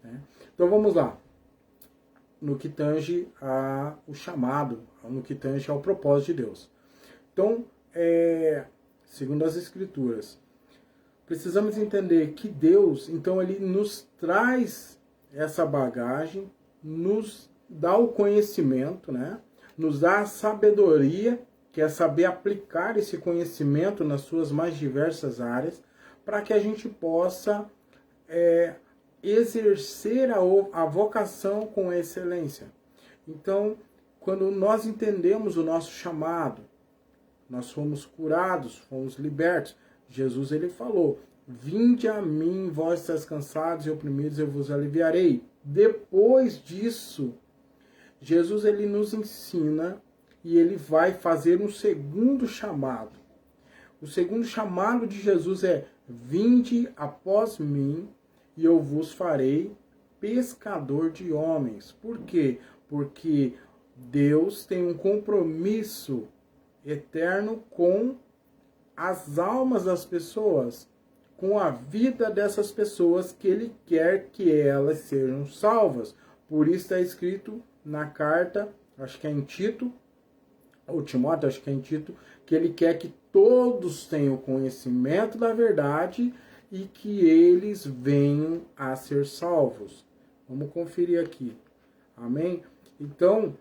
Né? Então vamos lá. No que tange o chamado, no que tange ao propósito de Deus. Então, segundo as Escrituras, precisamos entender que Deus, então, ele nos traz essa bagagem, nos dá o conhecimento, né? Nos dá a sabedoria, que é saber aplicar esse conhecimento nas suas mais diversas áreas, para que a gente possa exercer a vocação com excelência. Então, quando nós entendemos o nosso chamado, nós fomos curados, fomos libertos. Jesus ele falou: vinde a mim, vós estáis cansados e oprimidos, eu vos aliviarei. Depois disso, Jesus ele nos ensina e ele vai fazer um segundo chamado. O segundo chamado de Jesus é: vinde após mim e eu vos farei pescador de homens. Por quê? Porque Deus tem um compromisso eterno com as almas das pessoas, com a vida dessas pessoas, que Ele quer que elas sejam salvas. Por isso está escrito na carta, acho que é em Tito, ou Timóteo, acho que é em Tito, que Ele quer que todos tenham conhecimento da verdade e que eles venham a ser salvos. Vamos conferir aqui. Amém? Então,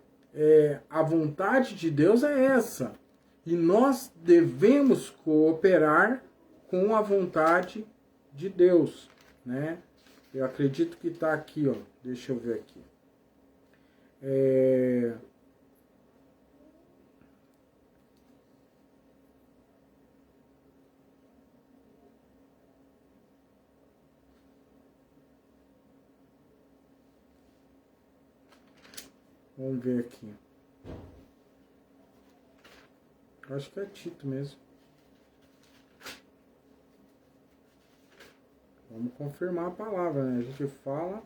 a vontade de Deus é essa. E nós devemos cooperar com a vontade de Deus. Né? Eu acredito que está aqui, ó. Deixa eu ver aqui. Vamos ver aqui. Acho que é Tito mesmo. Vamos confirmar a palavra, né? A gente fala.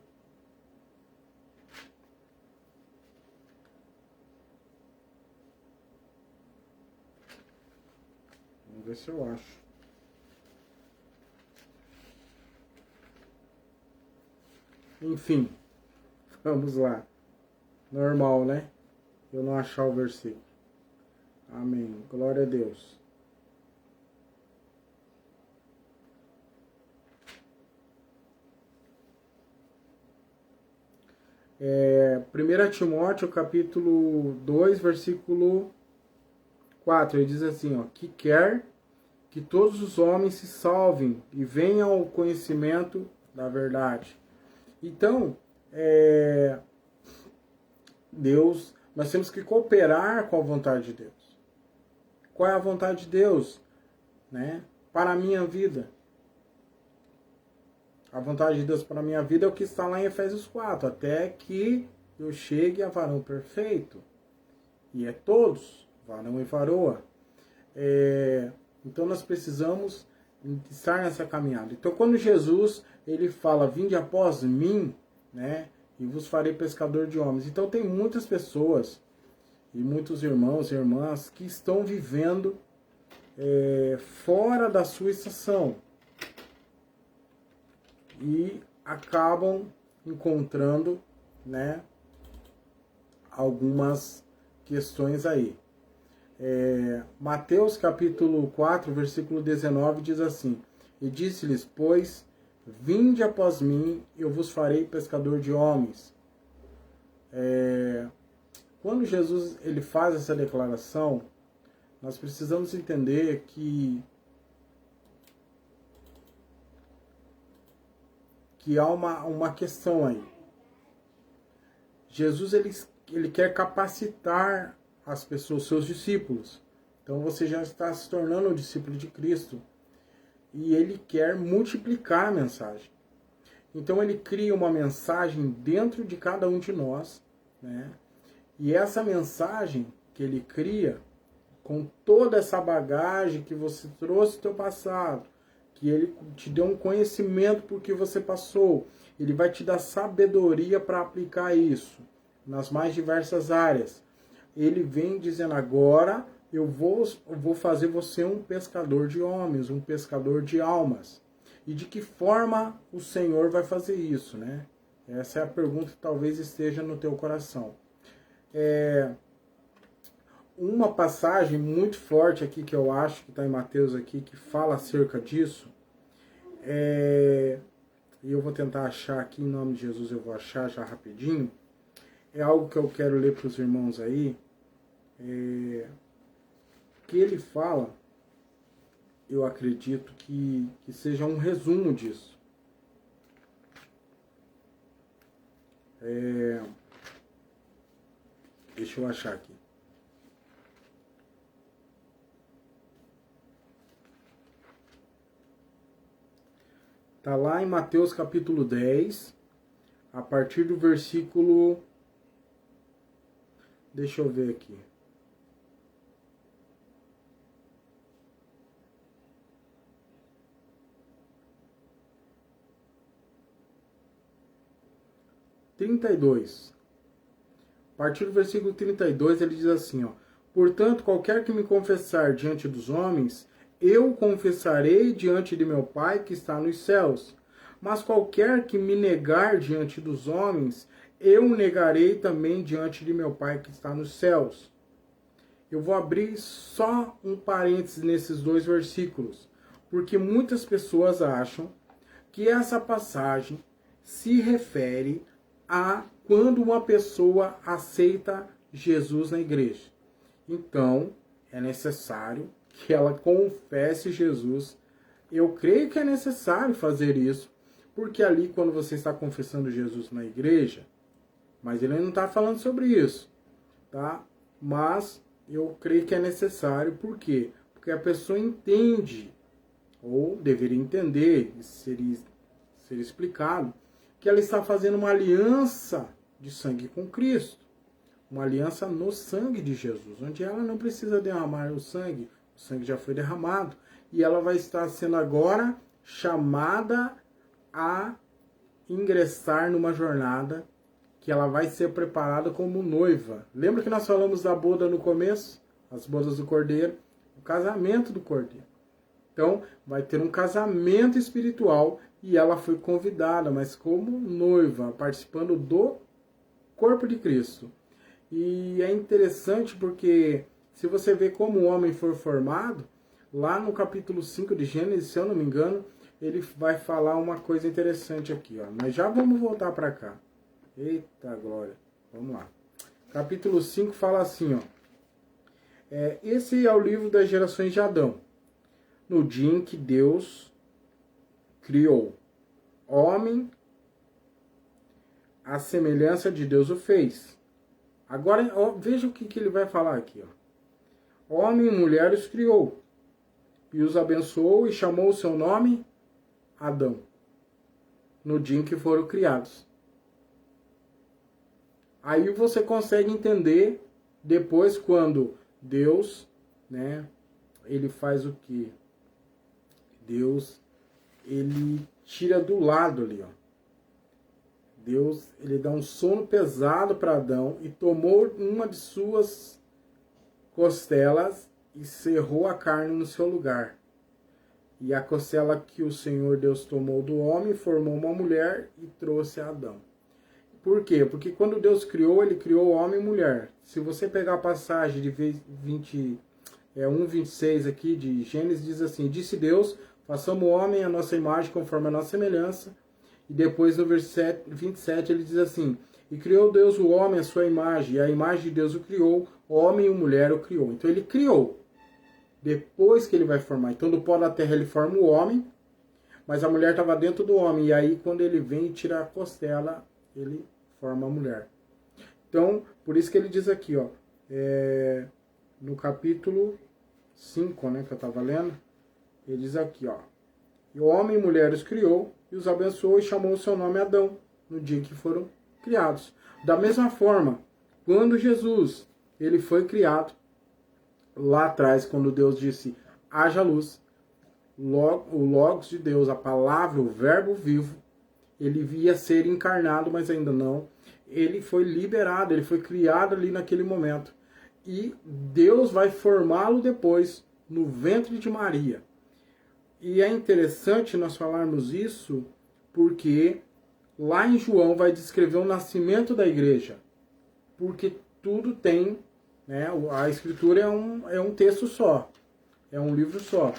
Vamos ver se eu acho. Enfim, vamos lá. Normal, né? Eu não achar o versículo. Amém. Glória a Deus. É, 1 Timóteo, capítulo 2, versículo 4. Ele diz assim, ó, que quer que todos os homens se salvem e venham ao conhecimento da verdade. Então, Deus, nós temos que cooperar com a vontade de Deus. Qual é a vontade de Deus, né, para a minha vida? A vontade de Deus para a minha vida é o que está lá em Efésios 4, até que eu chegue a varão perfeito. E é todos, varão e varoa. Então nós precisamos estar nessa caminhada. Então quando Jesus ele fala, vinde após mim, né, e vos farei pescador de homens. Então tem muitas pessoas e muitos irmãos e irmãs que estão vivendo fora da sua estação e acabam encontrando, né, algumas questões aí. Mateus capítulo 4, versículo 19 diz assim: e disse-lhes, pois, vinde após mim, eu vos farei pescador de homens. Quando Jesus ele faz essa declaração, nós precisamos entender que há uma questão aí. Jesus ele quer capacitar as pessoas, seus discípulos. Então você já está se tornando um discípulo de Cristo. e ele quer multiplicar a mensagem. Então ele cria uma mensagem dentro de cada um de nós, né? E essa mensagem que ele cria, com toda essa bagagem que você trouxe do teu passado, que ele te deu um conhecimento por que você passou, ele vai te dar sabedoria para aplicar isso nas mais diversas áreas. Ele vem dizendo: agora eu vou fazer você um pescador de homens, um pescador de almas. E de que forma o Senhor vai fazer isso, né? Essa é a pergunta que talvez esteja no teu coração. Uma passagem muito forte aqui, que eu acho que está em Mateus aqui, que fala acerca disso, e eu vou tentar achar aqui, em nome de Jesus eu vou achar já rapidinho, é algo que eu quero ler para os irmãos aí, que ele fala, eu acredito que seja um resumo disso. Deixa eu achar aqui. Está lá em Mateus capítulo 10, a partir do versículo... Deixa eu ver aqui. A partir do versículo 32, ele diz assim, ó: portanto, qualquer que me confessar diante dos homens, eu confessarei diante de meu Pai que está nos céus. Mas qualquer que me negar diante dos homens, eu negarei também diante de meu Pai que está nos céus. Eu vou abrir só um parênteses nesses dois versículos, porque muitas pessoas acham que essa passagem se refere a quando uma pessoa aceita Jesus na igreja. Então, é necessário que ela confesse Jesus. Eu creio que é necessário fazer isso, porque ali quando você está confessando Jesus na igreja, mas ele não está falando sobre isso, tá? Mas eu creio que é necessário, por quê? Porque a pessoa entende, ou deveria entender, seria explicado, que ela está fazendo uma aliança de sangue com Cristo. Uma aliança no sangue de Jesus, onde ela não precisa derramar o sangue já foi derramado. E ela vai estar sendo agora chamada a ingressar numa jornada que ela vai ser preparada como noiva. Lembra que nós falamos da boda no começo? As bodas do Cordeiro, o casamento do Cordeiro. Então, vai ter um casamento espiritual e ela foi convidada, mas como noiva, participando do corpo de Cristo. E é interessante porque, se você vê como o homem foi formado, lá no capítulo 5 de Gênesis, se eu não me engano, ele vai falar uma coisa interessante aqui, ó. Mas já vamos voltar para cá. Eita glória. Vamos lá. Capítulo 5 fala assim, ó. Esse é o livro das gerações de Adão. No dia em que Deus criou homem, a semelhança de Deus o fez. Agora, ó, veja o que ele vai falar aqui. Ó. Homem e mulher os criou, e os abençoou e chamou o seu nome Adão, no dia em que foram criados. Aí você consegue entender depois quando Deus, né, ele faz o quê? Deus, ele tira do lado ali, ó. Deus, ele dá um sono pesado para Adão e tomou uma de suas costelas e cerrou a carne no seu lugar. E a costela que o Senhor Deus tomou do homem formou uma mulher e trouxe a Adão. Por quê? Porque quando Deus criou, ele criou homem e mulher. Se você pegar a passagem de 1:26 aqui de Gênesis, diz assim: disse Deus, façamos o homem à nossa imagem conforme a nossa semelhança. E depois no versículo 27 ele diz assim: e criou Deus o homem à sua imagem, e a imagem de Deus o criou, homem e mulher o criou. Então ele criou, depois que ele vai formar. Então do pó da terra ele forma o homem, mas a mulher estava dentro do homem, e aí quando ele vem e tira a costela, ele forma a mulher. Então, por isso que ele diz aqui, ó, no capítulo 5, né, que eu estava lendo, ele diz aqui, ó, E homem e mulher os criou, e os abençoou e chamou o seu nome Adão, no dia em que foram criados. Da mesma forma, quando Jesus ele foi criado, lá atrás, quando Deus disse, haja luz, o Logos de Deus, a palavra, o verbo vivo, ele ia ser encarnado, mas ainda não. Ele foi liberado, ele foi criado ali naquele momento. E Deus vai formá-lo depois, no ventre de Maria. E é interessante nós falarmos isso, porque lá em João vai descrever o nascimento da igreja. Porque tudo tem, né, a escritura é um texto só, é um livro só.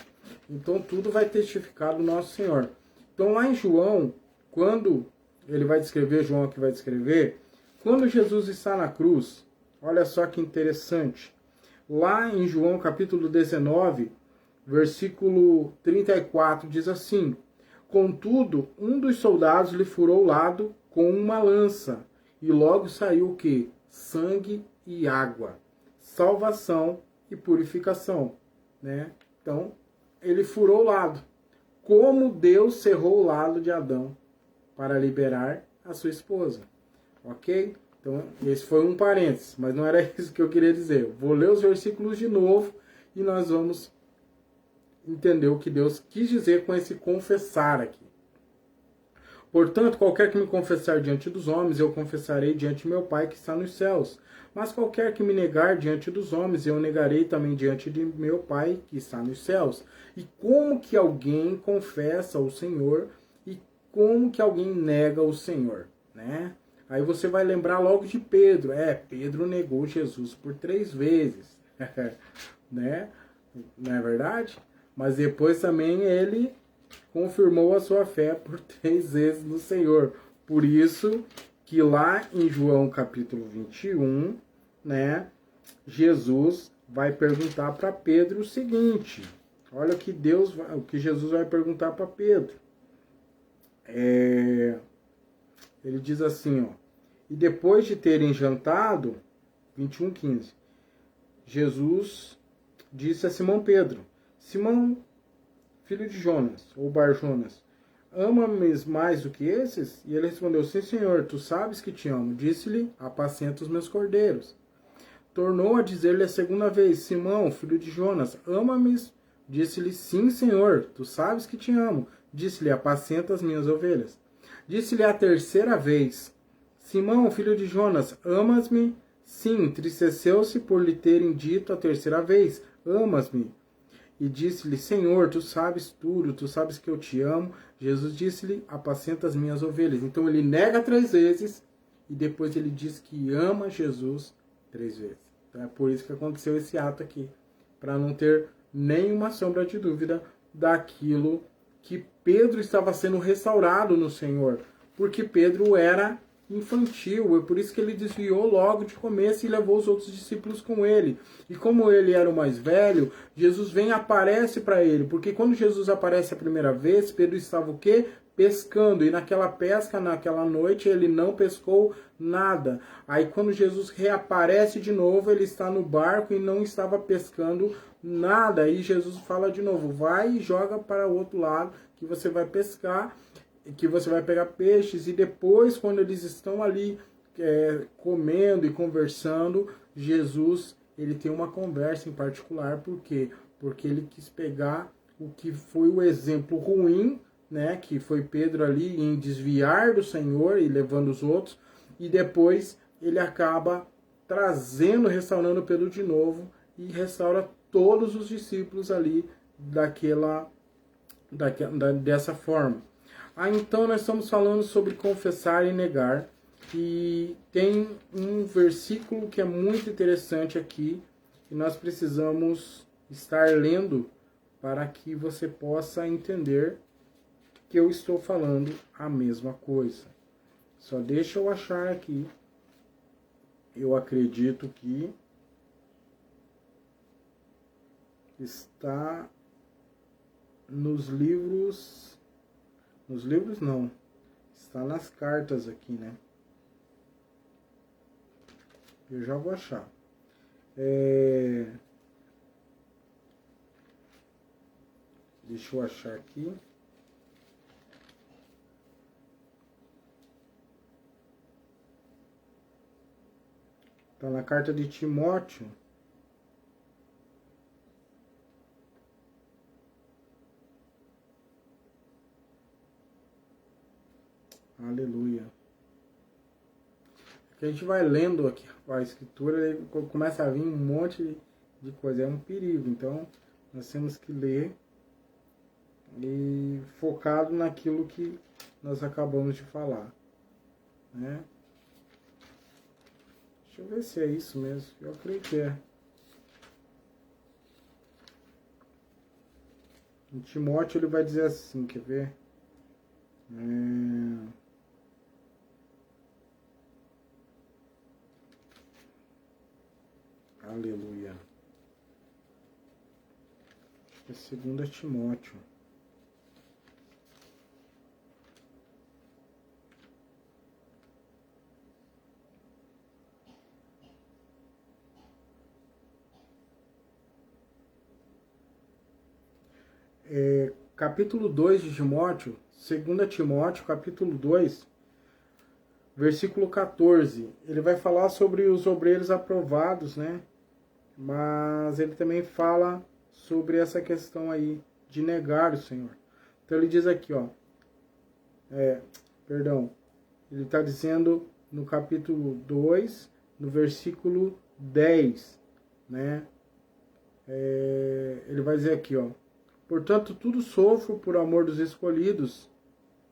Então tudo vai testificar do nosso Senhor. Então lá em João, quando ele vai descrever, João aqui vai descrever, quando Jesus está na cruz, olha só que interessante. Lá em João capítulo 19, versículo 34, diz assim: contudo, um dos soldados lhe furou o lado com uma lança, e logo saiu o quê? Sangue e água. Salvação e purificação, né? Então, ele furou o lado. Como Deus cerrou o lado de Adão para liberar a sua esposa. Ok? Então, esse foi um parênteses, mas não era isso que eu queria dizer. Vou ler os versículos de novo e nós vamos entender o que Deus quis dizer com esse confessar aqui. Portanto, qualquer que me confessar diante dos homens, eu confessarei diante de meu Pai que está nos céus. Mas qualquer que me negar diante dos homens, eu negarei também diante de meu Pai que está nos céus. E como que alguém confessa o Senhor e como que alguém nega o Senhor, né? Aí você vai lembrar logo de Pedro. Pedro negou Jesus por 3 vezes, né? Não é verdade? Mas depois também ele confirmou a sua fé por 3 vezes no Senhor. Por isso que lá em João capítulo 21, né, Jesus vai perguntar para Pedro o seguinte. Olha o que Jesus vai perguntar para Pedro. Ele diz assim, ó: e depois de terem jantado, 21:15, Jesus disse a Simão Pedro: Simão, filho de Jonas, ou Bar-Jonas, ama-me mais do que esses? E ele respondeu: sim, Senhor, tu sabes que te amo. Disse-lhe: apacenta os meus cordeiros. Tornou a dizer-lhe a segunda vez: Simão, filho de Jonas, ama-me? Disse-lhe: sim, Senhor, tu sabes que te amo. Disse-lhe: apacenta as minhas ovelhas. Disse-lhe a terceira vez: Simão, filho de Jonas, amas-me? Sim, entristeceu-se por lhe terem dito a terceira vez: amas-me? E disse-lhe: Senhor, tu sabes tudo, tu sabes que eu te amo. Jesus disse-lhe: apacenta as minhas ovelhas. Então ele nega 3 vezes e depois ele diz que ama Jesus 3 vezes. Então é por isso que aconteceu esse ato aqui, para não ter nenhuma sombra de dúvida daquilo que Pedro estava sendo restaurado no Senhor, porque Pedro era infantil, é por isso que ele desviou logo de começo e levou os outros discípulos com ele. E como ele era o mais velho, Jesus vem e aparece para ele, porque quando Jesus aparece a primeira vez, Pedro estava o quê? Pescando, e naquela pesca, naquela noite, ele não pescou nada. Aí quando Jesus reaparece de novo, ele está no barco e não estava pescando nada. Aí Jesus fala de novo: vai e joga para o outro lado, que você vai pescar, que você vai pegar peixes. E depois, quando eles estão ali comendo e conversando, Jesus ele tem uma conversa em particular. Por quê? Porque ele quis pegar o que foi o exemplo ruim, né, que foi Pedro ali em desviar do Senhor e levando os outros, e depois ele acaba trazendo, restaurando Pedro de novo e restaura todos os discípulos ali dessa forma. Então nós estamos falando sobre confessar e negar, e tem um versículo que é muito interessante aqui, e nós precisamos estar lendo para que você possa entender que eu estou falando a mesma coisa. Só deixa eu achar aqui. Eu acredito que está nos livros. Nos livros não. Está nas cartas aqui, né? Eu já vou achar. Deixa eu achar aqui. Está na carta de Timóteo. Aleluia. Que a gente vai lendo aqui a escritura, começa a vir um monte de coisa. É um perigo. Então, nós temos que ler e focado naquilo que nós acabamos de falar, né? Deixa eu ver se é isso mesmo. Eu creio que é. Em Timóteo ele vai dizer assim, quer ver? Aleluia. Acho que é 2 Timóteo. Capítulo 2 de Timóteo, 2 Timóteo, capítulo 2, versículo 14. Ele vai falar sobre os obreiros aprovados, né? Mas ele também fala sobre essa questão aí de negar o Senhor. Então ele diz aqui, ó, ele está dizendo no capítulo 2, no versículo 10, né? Ele vai dizer aqui, ó, portanto, tudo sofro por amor dos escolhidos,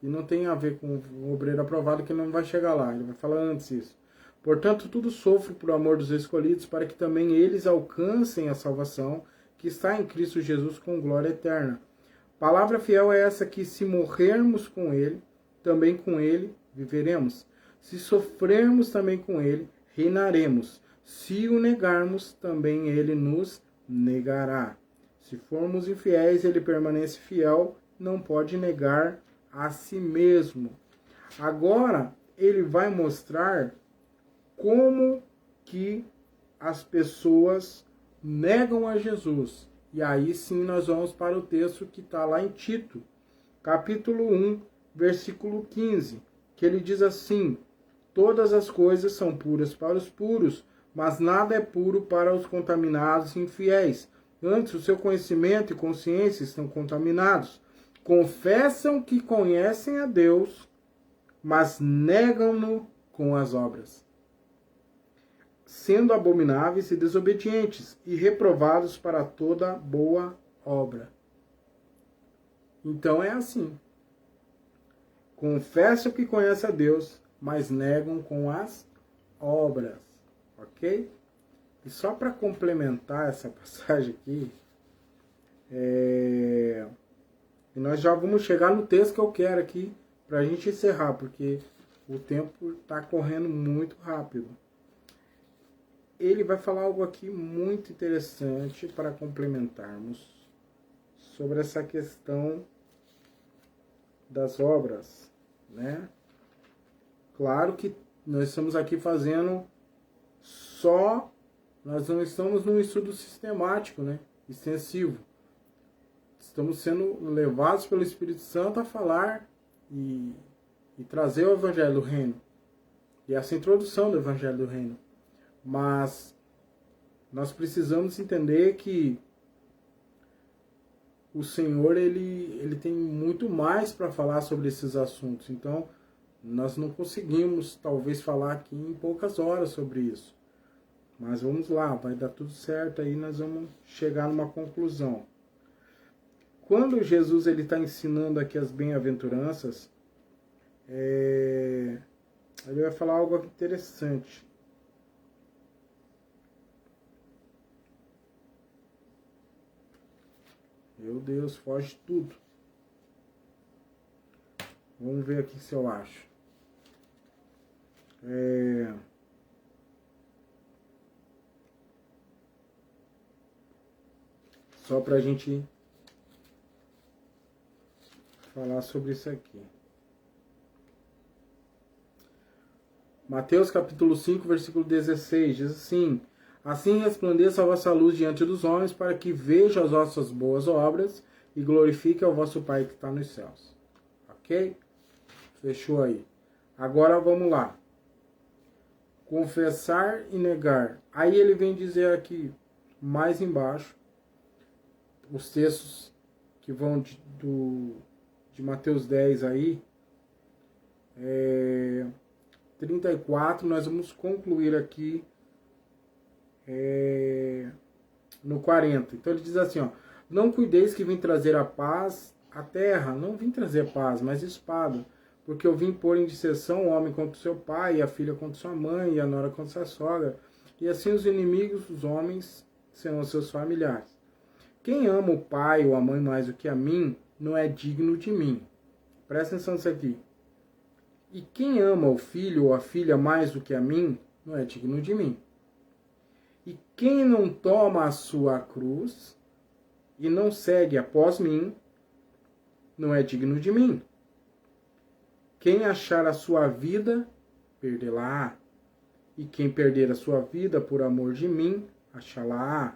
e não tem a ver com o obreiro aprovado, que não vai chegar lá, ele vai falar antes isso. Portanto, tudo sofro por amor dos escolhidos, para que também eles alcancem a salvação que está em Cristo Jesus com glória eterna. Palavra fiel é essa, que se morrermos com ele, também com ele viveremos. Se sofrermos também com ele, reinaremos. Se o negarmos, também ele nos negará. Se formos infiéis, ele permanece fiel, não pode negar a si mesmo. Agora, ele vai mostrar como que as pessoas negam a Jesus. E aí sim nós vamos para o texto que está lá em Tito, capítulo 1, versículo 15, que ele diz assim: todas as coisas são puras para os puros, mas nada é puro para os contaminados e infiéis. Antes, o seu conhecimento e consciência estão contaminados. Confessam que conhecem a Deus, mas negam-no com as obras, sendo abomináveis e desobedientes, e reprovados para toda boa obra. Então é assim. Confessam que conhecem a Deus, mas negam com as obras. Ok? E só para complementar essa passagem aqui, e nós já vamos chegar no texto que eu quero aqui, para a gente encerrar, porque o tempo está correndo muito rápido. Ele vai falar algo aqui muito interessante para complementarmos sobre essa questão das obras, né? Claro que nós estamos aqui fazendo nós não estamos num estudo sistemático, né? Extensivo. Estamos sendo levados pelo Espírito Santo a falar e trazer o Evangelho do Reino. E essa introdução do Evangelho do Reino. Mas nós precisamos entender que o Senhor ele tem muito mais para falar sobre esses assuntos. Então, nós não conseguimos, talvez, falar aqui em poucas horas sobre isso. Mas vamos lá, vai dar tudo certo, aí nós vamos chegar numa conclusão. Quando Jesus está ensinando aqui as bem-aventuranças, ele vai falar algo interessante. Meu Deus, foge tudo. Vamos ver aqui se eu acho. Só para a gente falar sobre isso aqui. Mateus capítulo 5, versículo 16, diz assim: assim resplandeça a vossa luz diante dos homens, para que vejam as vossas boas obras e glorifique ao vosso Pai que está nos céus. Ok? Fechou aí. Agora vamos lá. confessar e negar. Aí ele vem dizer aqui, mais embaixo, os textos que vão de Mateus 10 aí, 34, nós vamos concluir aqui no 40. Então ele diz assim, ó, não cuideis que vim trazer a paz à terra, não vim trazer paz, mas espada, porque eu vim pôr em disseção o homem contra o seu pai, e a filha contra sua mãe, e a nora contra sua sogra, e assim os inimigos dos homens serão seus familiares. Quem ama o pai ou a mãe mais do que a mim, não é digno de mim. Presta atenção nisso aqui. E quem ama o filho ou a filha mais do que a mim, não é digno de mim. E quem não toma a sua cruz e não segue após mim, não é digno de mim. Quem achar a sua vida, perdê-la-á. E quem perder a sua vida por amor de mim, achá-la-á.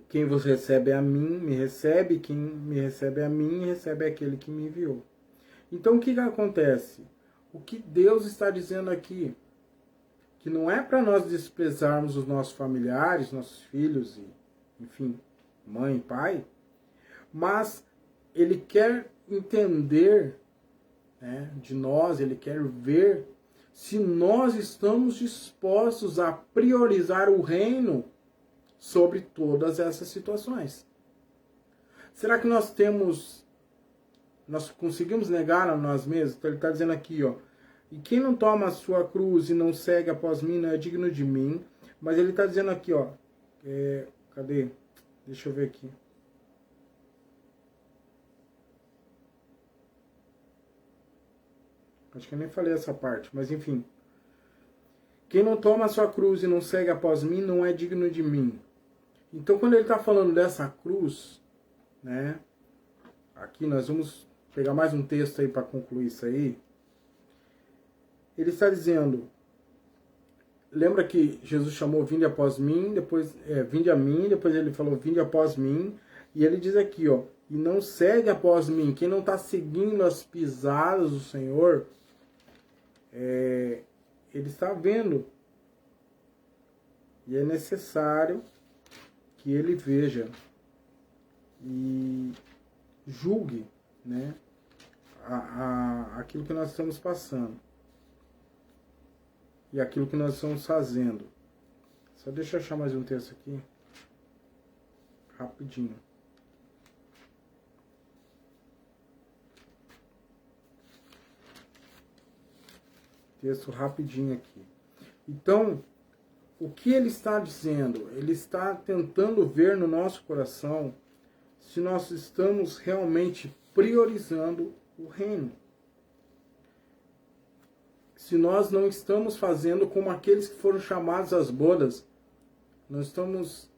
Quem vos recebe a mim, me recebe. Quem me recebe a mim, recebe aquele que me enviou. Então, o que acontece? O que Deus está dizendo aqui? Que não é para nós desprezarmos os nossos familiares, nossos filhos, e, enfim, mãe, pai, mas Ele quer entender, né, de nós, Ele quer ver se nós estamos dispostos a priorizar o reino sobre todas essas situações. Será que nós conseguimos negar a nós mesmos? Então ele está dizendo aqui, ó, e quem não toma a sua cruz e não segue após mim não é digno de mim. Mas ele está dizendo aqui, ó, cadê? Deixa eu ver aqui. Acho que eu nem falei essa parte, mas enfim. Quem não toma a sua cruz e não segue após mim não é digno de mim. Então, quando ele está falando dessa cruz, né? Aqui nós vamos pegar mais um texto aí para concluir isso aí. Ele está dizendo, lembra que Jesus chamou vinde após mim, depois vinde a mim, depois ele falou vinde após mim, e ele diz aqui, ó, e não segue após mim. Quem não está seguindo as pisadas do Senhor, ele está vendo, e é necessário que ele veja e julgue, né, aquilo que nós estamos passando e aquilo que nós estamos fazendo. Só deixa eu achar mais um texto aqui rapidinho. Texto rapidinho aqui. Então, o que ele está dizendo? Ele está tentando ver no nosso coração se nós estamos realmente priorizando o reino. Se nós não estamos fazendo como aqueles que foram chamados às bodas, nós estamos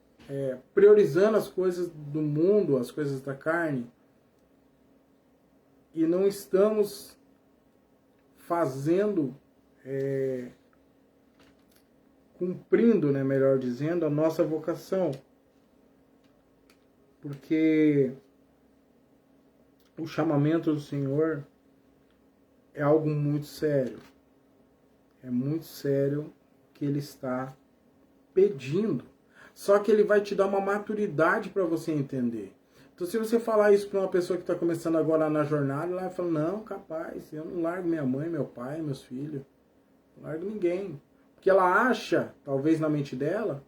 priorizando as coisas do mundo, as coisas da carne, e não estamos fazendo, cumprindo, né, melhor dizendo, a nossa vocação. Porque o chamamento do Senhor é algo muito sério. É muito sério que Ele está pedindo. Só que Ele vai te dar uma maturidade para você entender. Então, se você falar isso para uma pessoa que está começando agora na jornada, ela vai falar, não, capaz, eu não largo minha mãe, meu pai, meus filhos. Não largo ninguém. Porque ela acha, talvez na mente dela,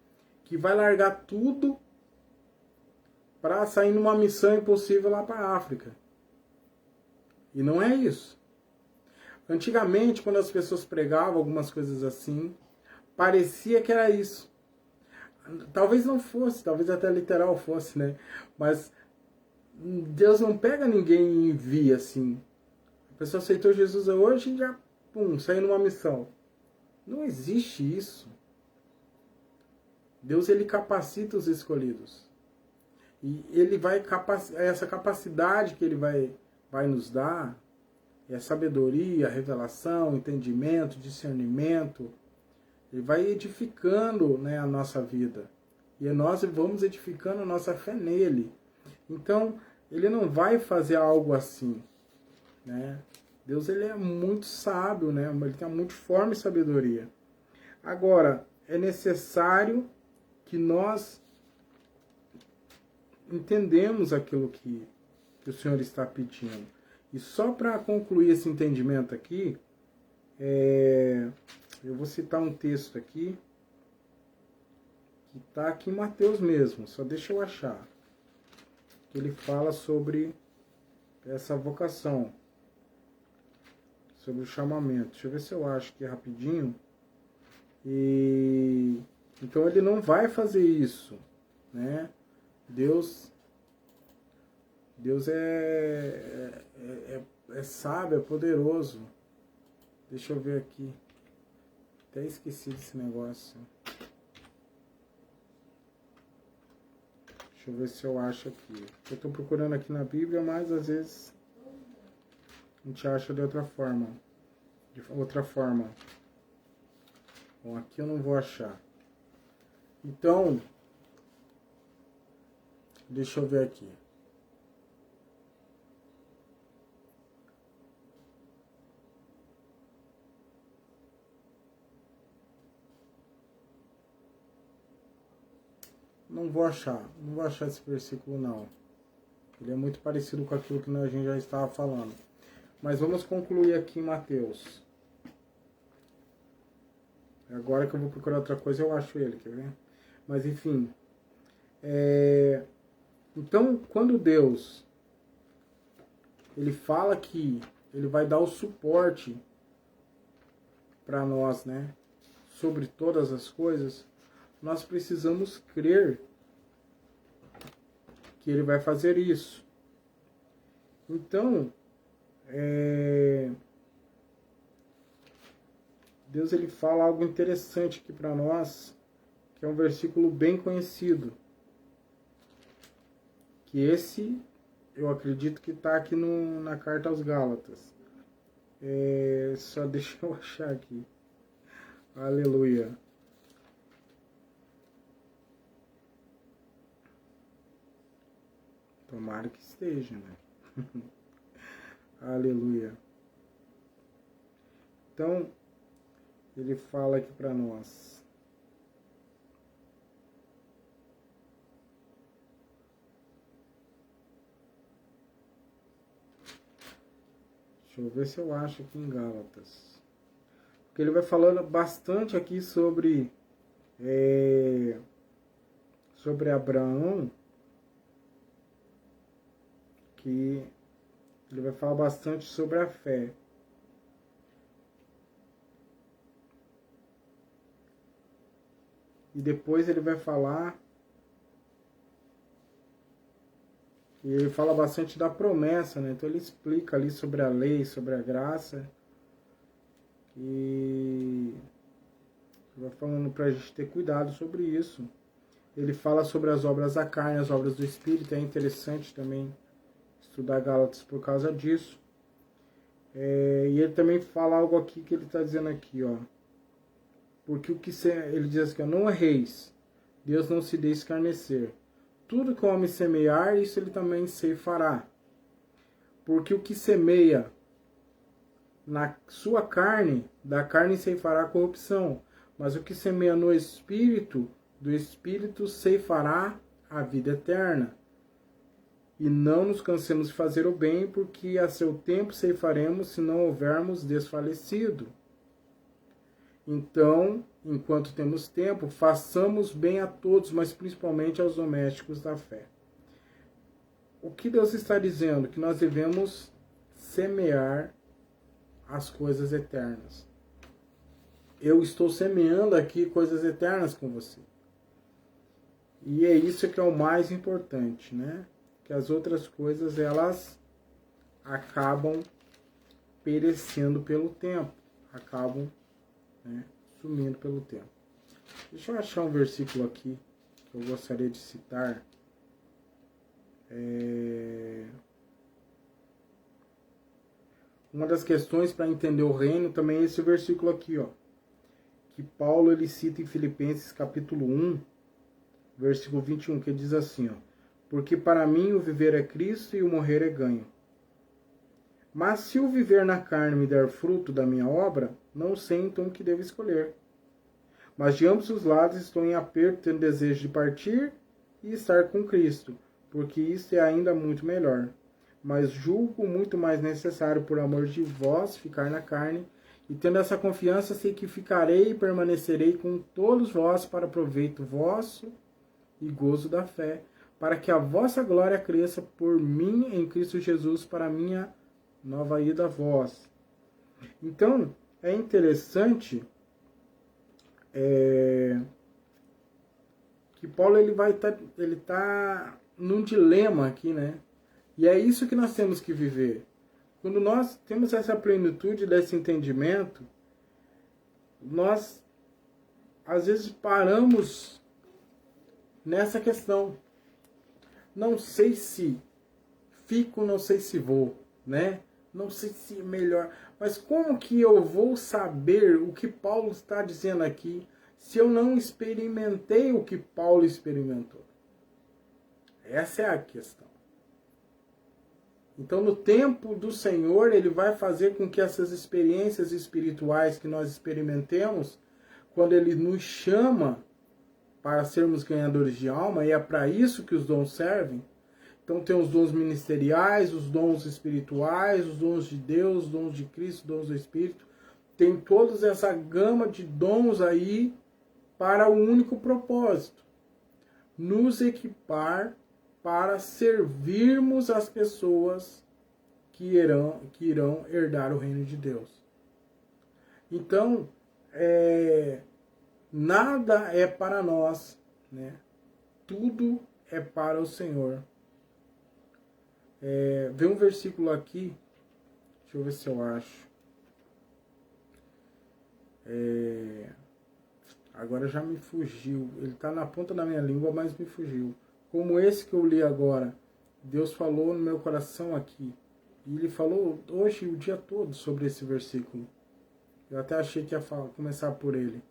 que vai largar tudo para sair numa missão impossível lá para a África. E não é isso. Antigamente, quando as pessoas pregavam algumas coisas assim, parecia que era isso. Talvez não fosse, talvez até literal fosse, né? Mas Deus não pega ninguém e envia assim. A pessoa aceitou Jesus hoje e já, saiu numa missão. Não existe isso. Deus, ele capacita os escolhidos. E ele vai essa capacidade que ele vai nos dar, é sabedoria, revelação, entendimento, discernimento. Ele vai edificando, né, a nossa vida. E nós vamos edificando a nossa fé nele. Então, ele não vai fazer algo assim, né? Deus, ele é muito sábio, né? Ele tem muito forma e sabedoria. Agora, é necessário que nós entendemos aquilo que o Senhor está pedindo. E só para concluir esse entendimento aqui, eu vou citar um texto aqui, que está aqui em Mateus mesmo, só deixa eu achar. Ele fala sobre essa vocação, sobre o chamamento. Deixa eu ver se eu acho aqui rapidinho. Então ele não vai fazer isso, né? Deus é sábio, é poderoso. Deixa eu ver aqui. Até esqueci desse negócio. Deixa eu ver se eu acho aqui. Eu estou procurando aqui na Bíblia, mas às vezes a gente acha de outra forma. Bom, aqui eu não vou achar. Então, deixa eu ver aqui. Não vou achar esse versículo não. Ele é muito parecido com aquilo que a gente já estava falando. Mas vamos concluir aqui em Mateus. Agora que eu vou procurar outra coisa, eu acho ele, quer ver? Mas enfim. Então, quando Deus ele fala que ele vai dar o suporte para nós, né? Sobre todas as coisas, nós precisamos crer que ele vai fazer isso. Então, Deus ele fala algo interessante aqui para nós, que é um versículo bem conhecido. Que esse, eu acredito que está aqui na carta aos Gálatas. Só deixa eu achar aqui. Aleluia. Tomara que esteja, né? Aleluia. Então, ele fala aqui para nós. Deixa eu ver se eu acho aqui em Gálatas. Porque ele vai falando bastante aqui sobre Abraão, que ele vai falar bastante sobre a fé. E depois ele vai falar, e ele fala bastante da promessa, né? Então ele explica ali sobre a lei, sobre a graça. E vai falando para a gente ter cuidado sobre isso. Ele fala sobre as obras da carne, as obras do Espírito. É interessante também estudar Gálatas por causa disso. E ele também fala algo aqui que ele está dizendo aqui, ó. Porque ele diz assim, não erreis, Deus não se deixe escarnecer. Tudo que o homem semear, isso ele também ceifará. Porque o que semeia na sua carne, da carne ceifará corrupção. Mas o que semeia no Espírito, do Espírito ceifará a vida eterna. E não nos cansemos de fazer o bem, porque a seu tempo ceifaremos se não houvermos desfalecido. Então, enquanto temos tempo, façamos bem a todos, mas principalmente aos domésticos da fé. O que Deus está dizendo? Que nós devemos semear as coisas eternas. Eu estou semeando aqui coisas eternas com você. E é isso que é o mais importante, né? Que as outras coisas, elas acabam perecendo pelo tempo. Acabam, né, sumindo pelo tempo. Deixa eu achar um versículo aqui que eu gostaria de citar. Uma das questões para entender o reino também é esse versículo aqui, ó, que Paulo ele cita em Filipenses capítulo 1, versículo 21, que diz assim, ó: porque para mim o viver é Cristo e o morrer é ganho. Mas se o viver na carne me der fruto da minha obra, não sei então o que devo escolher. Mas de ambos os lados estou em aperto, tendo desejo de partir e estar com Cristo, porque isso é ainda muito melhor. Mas julgo muito mais necessário, por amor de vós, ficar na carne, e tendo essa confiança, sei que ficarei e permanecerei com todos vós para proveito vosso e gozo da fé, para que a vossa glória cresça por mim em Cristo Jesus, para a minha nova ida a vós. Então, é interessante que Paulo ele tá num dilema aqui, né? E é isso que nós temos que viver. Quando nós temos essa plenitude desse entendimento, nós às vezes paramos nessa questão. Não sei se fico, não sei se vou, né? Não sei se é melhor. Mas como que eu vou saber o que Paulo está dizendo aqui se eu não experimentei o que Paulo experimentou? Essa é a questão. Então, no tempo do Senhor, Ele vai fazer com que essas experiências espirituais que nós experimentemos, quando Ele nos chama para sermos ganhadores de alma, e é para isso que os dons servem. Então tem os dons ministeriais, os dons espirituais, os dons de Deus, os dons de Cristo, os dons do Espírito. Tem toda essa gama de dons aí para o único propósito: nos equipar para servirmos as pessoas que irão herdar o reino de Deus. Então, nada é para nós, né? Tudo é para o Senhor. Vem um versículo aqui, deixa eu ver se eu acho. Agora já me fugiu. Ele está na ponta da minha língua, mas me fugiu. Como esse que eu li agora. Deus falou no meu coração aqui. E Ele falou hoje o dia todo sobre esse versículo. Eu até achei que ia começar por ele.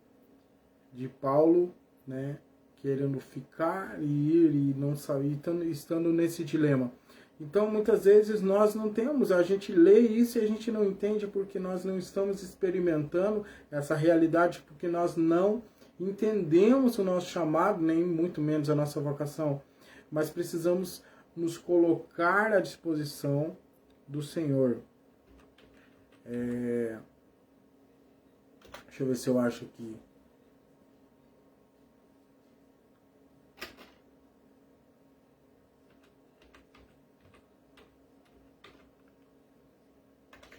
De Paulo, né? Querendo ficar e ir e não sair, estando nesse dilema. Então, muitas vezes nós não temos, a gente lê isso e a gente não entende porque nós não estamos experimentando essa realidade, porque nós não entendemos o nosso chamado, nem muito menos a nossa vocação. Mas precisamos nos colocar à disposição do Senhor. Deixa eu ver se eu acho aqui.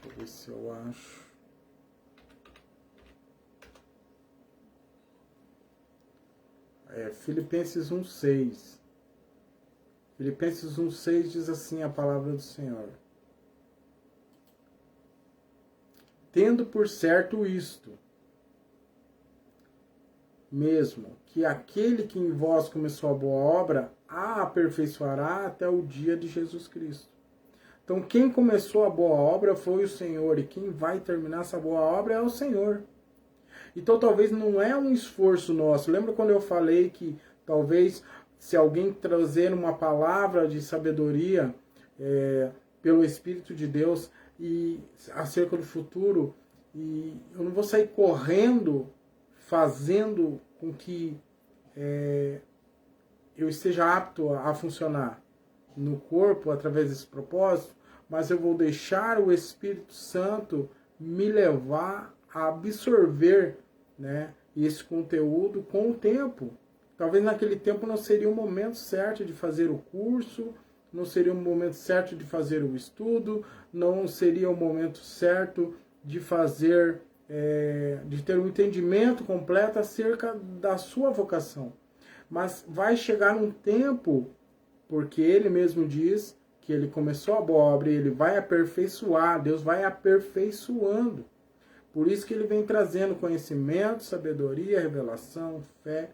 Deixa eu ver se eu acho. Filipenses 1,6. Filipenses 1,6 diz assim a palavra do Senhor: tendo por certo isto mesmo, que aquele que em vós começou a boa obra, a aperfeiçoará até o dia de Jesus Cristo. Então, quem começou a boa obra foi o Senhor, e quem vai terminar essa boa obra é o Senhor. Então, talvez não é um esforço nosso. Lembra quando eu falei que talvez se alguém trazer uma palavra de sabedoria pelo Espírito de Deus e acerca do futuro, e eu não vou sair correndo fazendo com que eu esteja apto a funcionar no corpo através desse propósito, mas eu vou deixar o Espírito Santo me levar a absorver, né, esse conteúdo com o tempo. Talvez naquele tempo não seria o momento certo de fazer o curso, não seria o momento certo de fazer o estudo, não seria o momento certo de fazer, de ter um entendimento completo acerca da sua vocação. Mas vai chegar um tempo, porque Ele mesmo diz que Ele começou a boa obra e Ele vai aperfeiçoar, Deus vai aperfeiçoando. Por isso que Ele vem trazendo conhecimento, sabedoria, revelação, fé,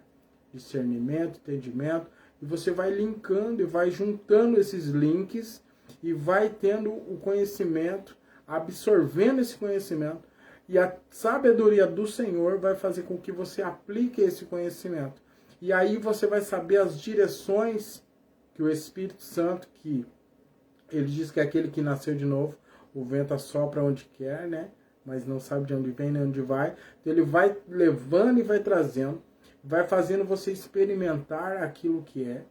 discernimento, entendimento, e você vai linkando e vai juntando esses links e vai tendo o conhecimento, absorvendo esse conhecimento, e a sabedoria do Senhor vai fazer com que você aplique esse conhecimento. E aí você vai saber as direções que o Espírito Santo, que ele diz que é aquele que nasceu de novo, o vento assopra onde quer, né? Mas não sabe de onde vem nem onde vai. Então ele vai levando e vai trazendo, vai fazendo você experimentar aquilo que é,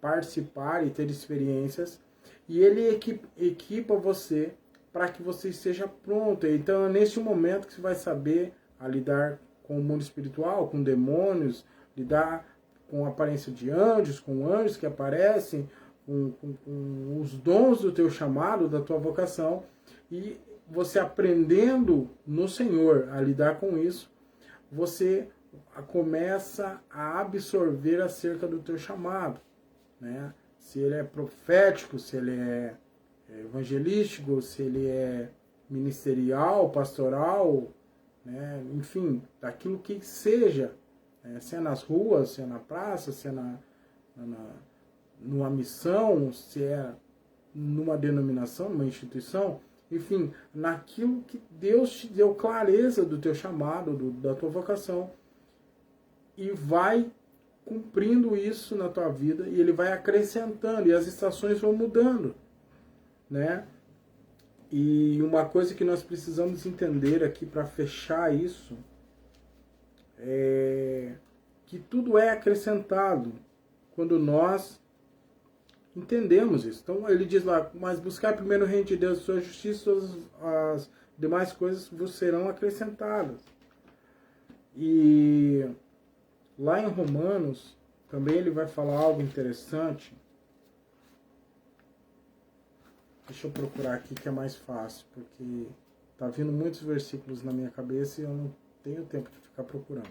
participar e ter experiências, e ele equipa você para que você esteja pronto. Então é nesse momento que você vai saber a lidar com o mundo espiritual, com demônios, lidar com a aparência de anjos, com anjos que aparecem, com os dons do teu chamado, da tua vocação, e você aprendendo no Senhor a lidar com isso, você começa a absorver acerca do teu chamado, né? Se ele é profético, se ele é evangelístico, se ele é ministerial, pastoral, né? Enfim, daquilo que seja, né? Se é nas ruas, se é na praça, se é numa missão, se é numa denominação, numa instituição, enfim, naquilo que Deus te deu clareza do teu chamado, da tua vocação, e vai cumprindo isso na tua vida, e ele vai acrescentando, e as estações vão mudando, né? E uma coisa que nós precisamos entender aqui para fechar isso é que tudo é acrescentado quando nós entendemos isso. Então ele diz lá, mas buscar primeiro o reino de Deus, sua justiça, todas as demais coisas vos serão acrescentadas. E lá em Romanos, também ele vai falar algo interessante. Deixa eu procurar aqui que é mais fácil, porque tá vindo muitos versículos na minha cabeça e eu não tenho tempo de ficar procurando.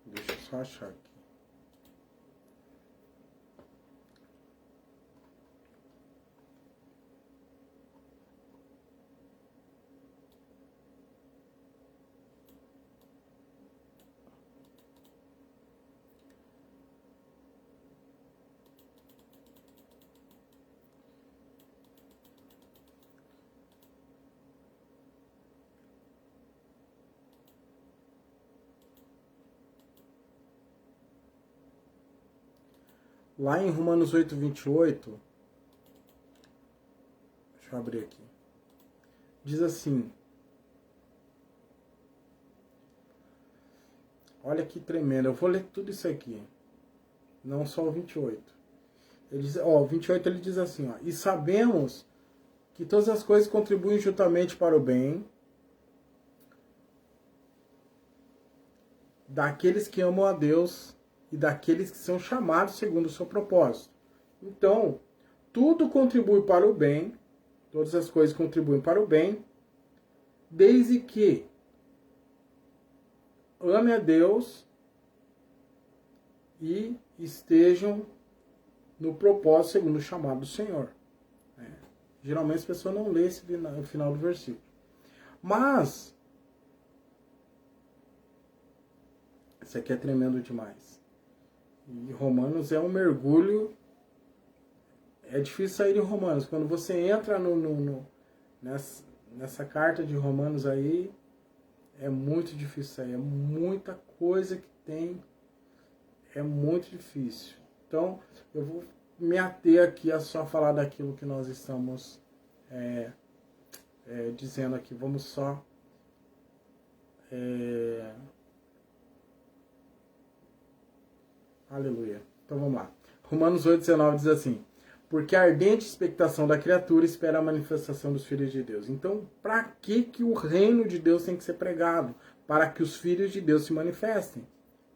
Deixa eu só achar aqui. Lá em Romanos 8, 28, deixa eu abrir aqui, diz assim, olha que tremendo, eu vou ler tudo isso aqui, não só o 28. Ele diz, o 28 ele diz assim, e sabemos que todas as coisas contribuem juntamente para o bem daqueles que amam a Deus e daqueles que são chamados segundo o seu propósito. Então, tudo contribui para o bem, todas as coisas contribuem para o bem, desde que ame a Deus e estejam no propósito segundo o chamado do Senhor. Geralmente as pessoas não lêem o final do versículo. Mas, isso aqui é tremendo demais. E Romanos é um mergulho. É difícil sair de Romanos. Quando você entra nessa carta de Romanos aí, é muito difícil sair. É muita coisa que tem. É muito difícil. Então, eu vou me ater aqui a só falar daquilo que nós estamos dizendo aqui. Vamos só aleluia. Então vamos lá. Romanos 8,19 diz assim: porque a ardente expectação da criatura espera a manifestação dos filhos de Deus. Então, para que o reino de Deus tem que ser pregado? Para que os filhos de Deus se manifestem.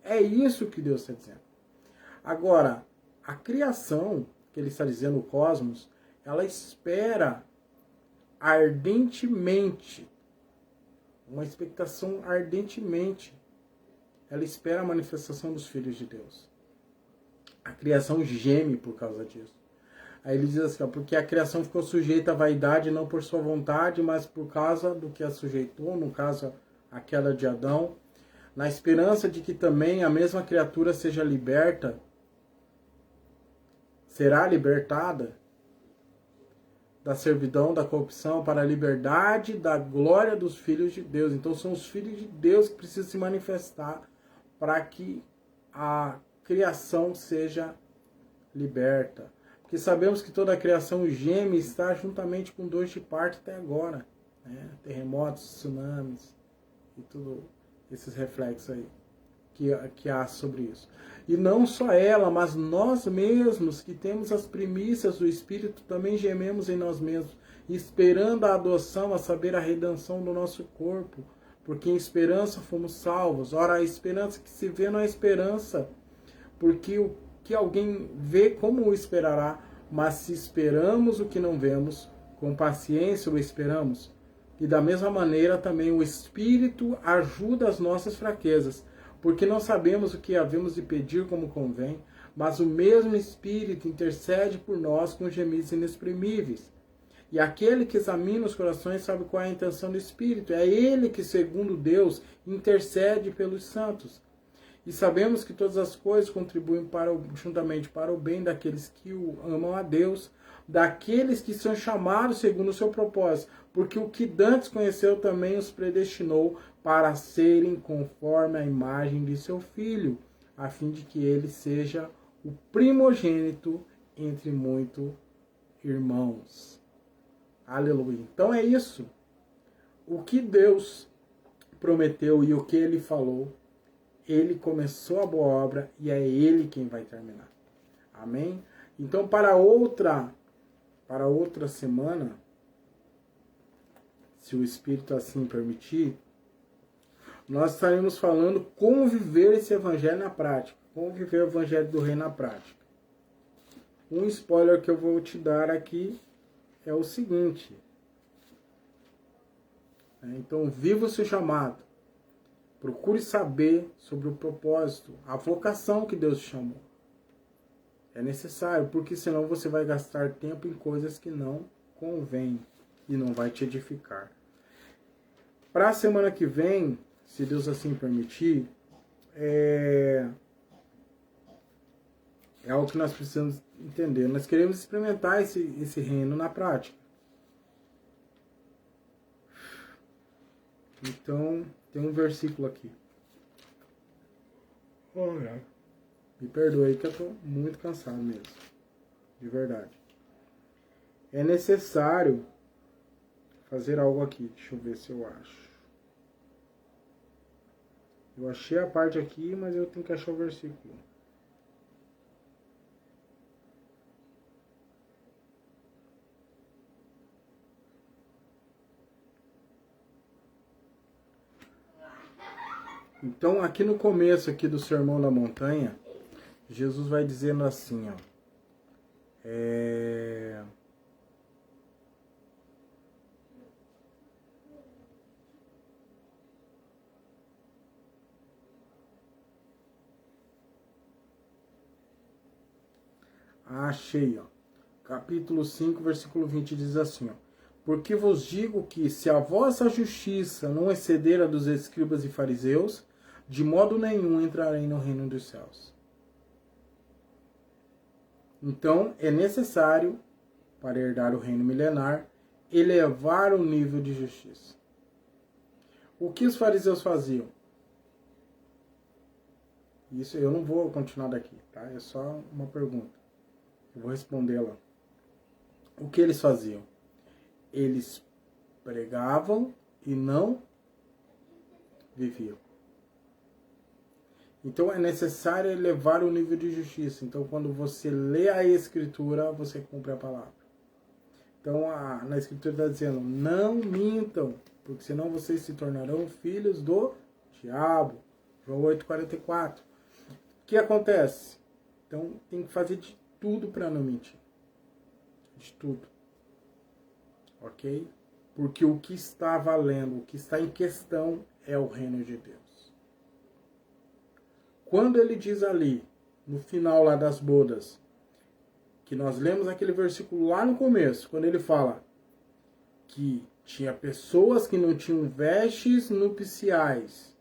É isso que Deus está dizendo. Agora, a criação, que ele está dizendo, o cosmos, ela espera ardentemente, uma expectação ardentemente, ela espera a manifestação dos filhos de Deus. A criação geme por causa disso. Aí ele diz assim, porque a criação ficou sujeita à vaidade não por sua vontade, mas por causa do que a sujeitou, no caso a queda de Adão, na esperança de que também a mesma criatura seja liberta, será libertada da servidão, da corrupção, para a liberdade da glória dos filhos de Deus. Então são os filhos de Deus que precisam se manifestar para que a criação seja liberta. Porque sabemos que toda a criação geme e está juntamente com dores de parto até agora. Né? Terremotos, tsunamis e tudo esses reflexos aí que há sobre isso. E não só ela, mas nós mesmos que temos as primícias do Espírito também gememos em nós mesmos, esperando a adoção, a saber, a redenção do nosso corpo, porque em esperança fomos salvos. Ora, a esperança que se vê não é esperança, porque o que alguém vê, como o esperará? Mas se esperamos o que não vemos, com paciência o esperamos. E da mesma maneira também o Espírito ajuda as nossas fraquezas, porque não sabemos o que havemos de pedir como convém, mas o mesmo Espírito intercede por nós com gemidos inexprimíveis. E aquele que examina os corações sabe qual é a intenção do Espírito. É ele que, segundo Deus, intercede pelos santos. E sabemos que todas as coisas contribuem juntamente para o bem daqueles que o amam a Deus, daqueles que são chamados segundo o seu propósito, porque o que dantes conheceu também os predestinou para serem conforme a imagem de seu Filho, a fim de que ele seja o primogênito entre muitos irmãos. Aleluia. Então é isso. O que Deus prometeu e o que ele falou, ele começou a boa obra e é ele quem vai terminar. Amém? Então para outra semana, se o Espírito assim permitir, nós estaremos falando como viver esse evangelho na prática. Como viver o evangelho do Reino na prática. Um spoiler que eu vou te dar aqui é o seguinte. Então, viva o seu chamado. Procure saber sobre o propósito, a vocação que Deus te chamou. É necessário, porque senão você vai gastar tempo em coisas que não convêm e não vai te edificar. Para a semana que vem, se Deus assim permitir, é algo que nós precisamos entender. Nós queremos experimentar esse reino na prática. Então, tem um versículo aqui. Me perdoe que eu estou muito cansado mesmo. De verdade. É necessário fazer algo aqui. Deixa eu ver se eu acho. Eu achei a parte aqui, mas eu tenho que achar o versículo. Então, aqui no começo aqui do Sermão da Montanha, Jesus vai dizendo assim, ó. Achei, ó. Capítulo 5, versículo 20 diz assim, ó. Porque vos digo que se a vossa justiça não exceder a dos escribas e fariseus, de modo nenhum entrarei no reino dos céus. Então, é necessário, para herdar o reino milenar, elevar o nível de justiça. O que os fariseus faziam? Isso eu não vou continuar daqui, tá? É só uma pergunta. Eu vou respondê-la. O que eles faziam? Eles pregavam e não viviam. Então é necessário elevar o nível de justiça. Então quando você lê a Escritura, você cumpre a palavra. Então na Escritura está dizendo, não mintam, porque senão vocês se tornarão filhos do diabo. João 8,44. O que acontece? Então tem que fazer de tudo para não mentir. De tudo. Ok? Porque o que está valendo, o que está em questão é o reino de Deus. Quando ele diz ali, no final lá das bodas, que nós lemos aquele versículo lá no começo, quando ele fala que tinha pessoas que não tinham vestes nupciais,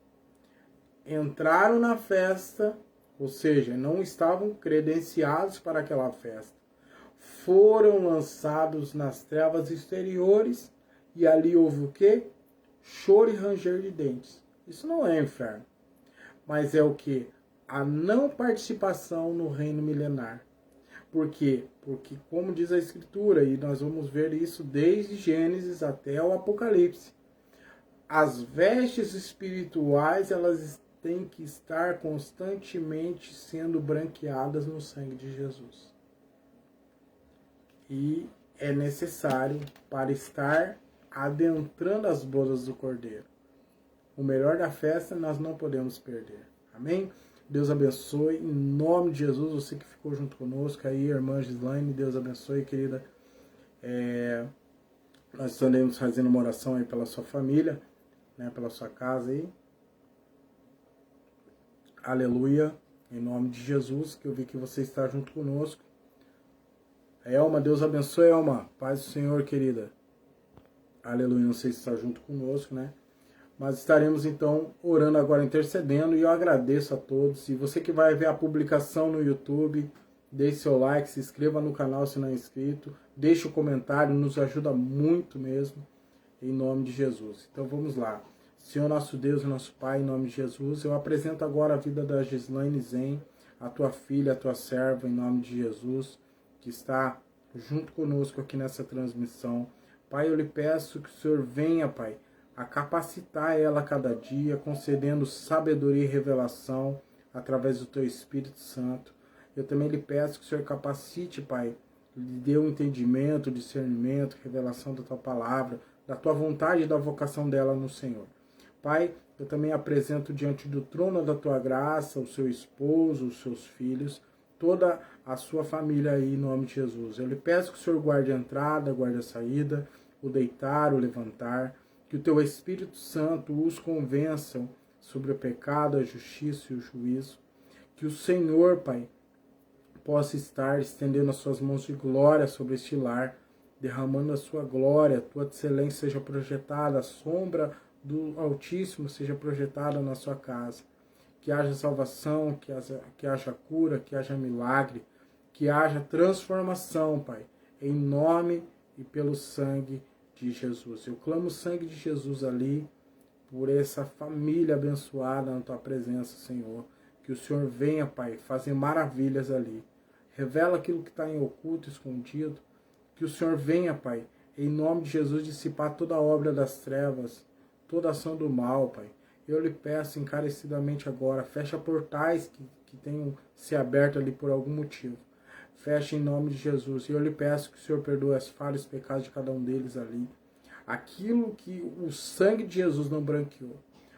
entraram na festa, ou seja, não estavam credenciados para aquela festa, foram lançados nas trevas exteriores e ali houve o quê? Choro e ranger de dentes. Isso não é inferno, mas é o quê? A não participação no reino milenar. Por quê? Porque, como diz a Escritura, e nós vamos ver isso desde Gênesis até o Apocalipse, as vestes espirituais, elas têm que estar constantemente sendo branqueadas no sangue de Jesus. E é necessário para estar adentrando as bodas do Cordeiro. O melhor da festa nós não podemos perder. Amém? Deus abençoe. Em nome de Jesus, você que ficou junto conosco aí, irmã Gislaine, Deus abençoe, querida. Nós estaremos fazendo uma oração aí pela sua família, né, pela sua casa aí. Aleluia. Em nome de Jesus, que eu vi que você está junto conosco. Elma, Deus abençoe, Elma. Paz do Senhor, querida. Aleluia, não sei se está junto conosco, né? Mas estaremos então orando agora, intercedendo, e eu agradeço a todos. E você que vai ver a publicação no YouTube, deixe seu like, se inscreva no canal se não é inscrito, deixe o comentário, nos ajuda muito mesmo, em nome de Jesus. Então vamos lá. Senhor nosso Deus e nosso Pai, em nome de Jesus, eu apresento agora a vida da Gislaine Zen, a tua filha, a tua serva, em nome de Jesus, que está junto conosco aqui nessa transmissão. Pai, eu lhe peço que o Senhor venha, Pai, a capacitar ela a cada dia, concedendo sabedoria e revelação através do Teu Espírito Santo. Eu também lhe peço que o Senhor capacite, Pai, lhe dê um entendimento, discernimento, revelação da Tua Palavra, da Tua vontade e da vocação dela no Senhor. Pai, eu também apresento diante do trono da Tua graça o seu esposo, os seus filhos, toda a sua família aí, em nome de Jesus. Eu lhe peço que o Senhor guarde a entrada, guarde a saída, o deitar, o levantar, que o Teu Espírito Santo os convença sobre o pecado, a justiça e o juízo. Que o Senhor, Pai, possa estar estendendo as suas mãos de glória sobre este lar, derramando a sua glória, a Tua excelência seja projetada, a sombra do Altíssimo seja projetada na sua casa. Que haja salvação, que haja cura, que haja milagre, que haja transformação, Pai, em nome e pelo sangue de Jesus. Eu clamo o sangue de Jesus ali, por essa família abençoada na Tua presença, Senhor. Que o Senhor venha, Pai, fazer maravilhas ali. Revela aquilo que está em oculto, escondido. Que o Senhor venha, Pai, em nome de Jesus, dissipar toda a obra das trevas, toda ação do mal, Pai. Eu lhe peço encarecidamente agora, fecha portais que tenham se aberto ali por algum motivo. Feche em nome de Jesus. E eu lhe peço que o Senhor perdoe as falhas e pecados de cada um deles ali. Aquilo que o sangue de Jesus não branqueou,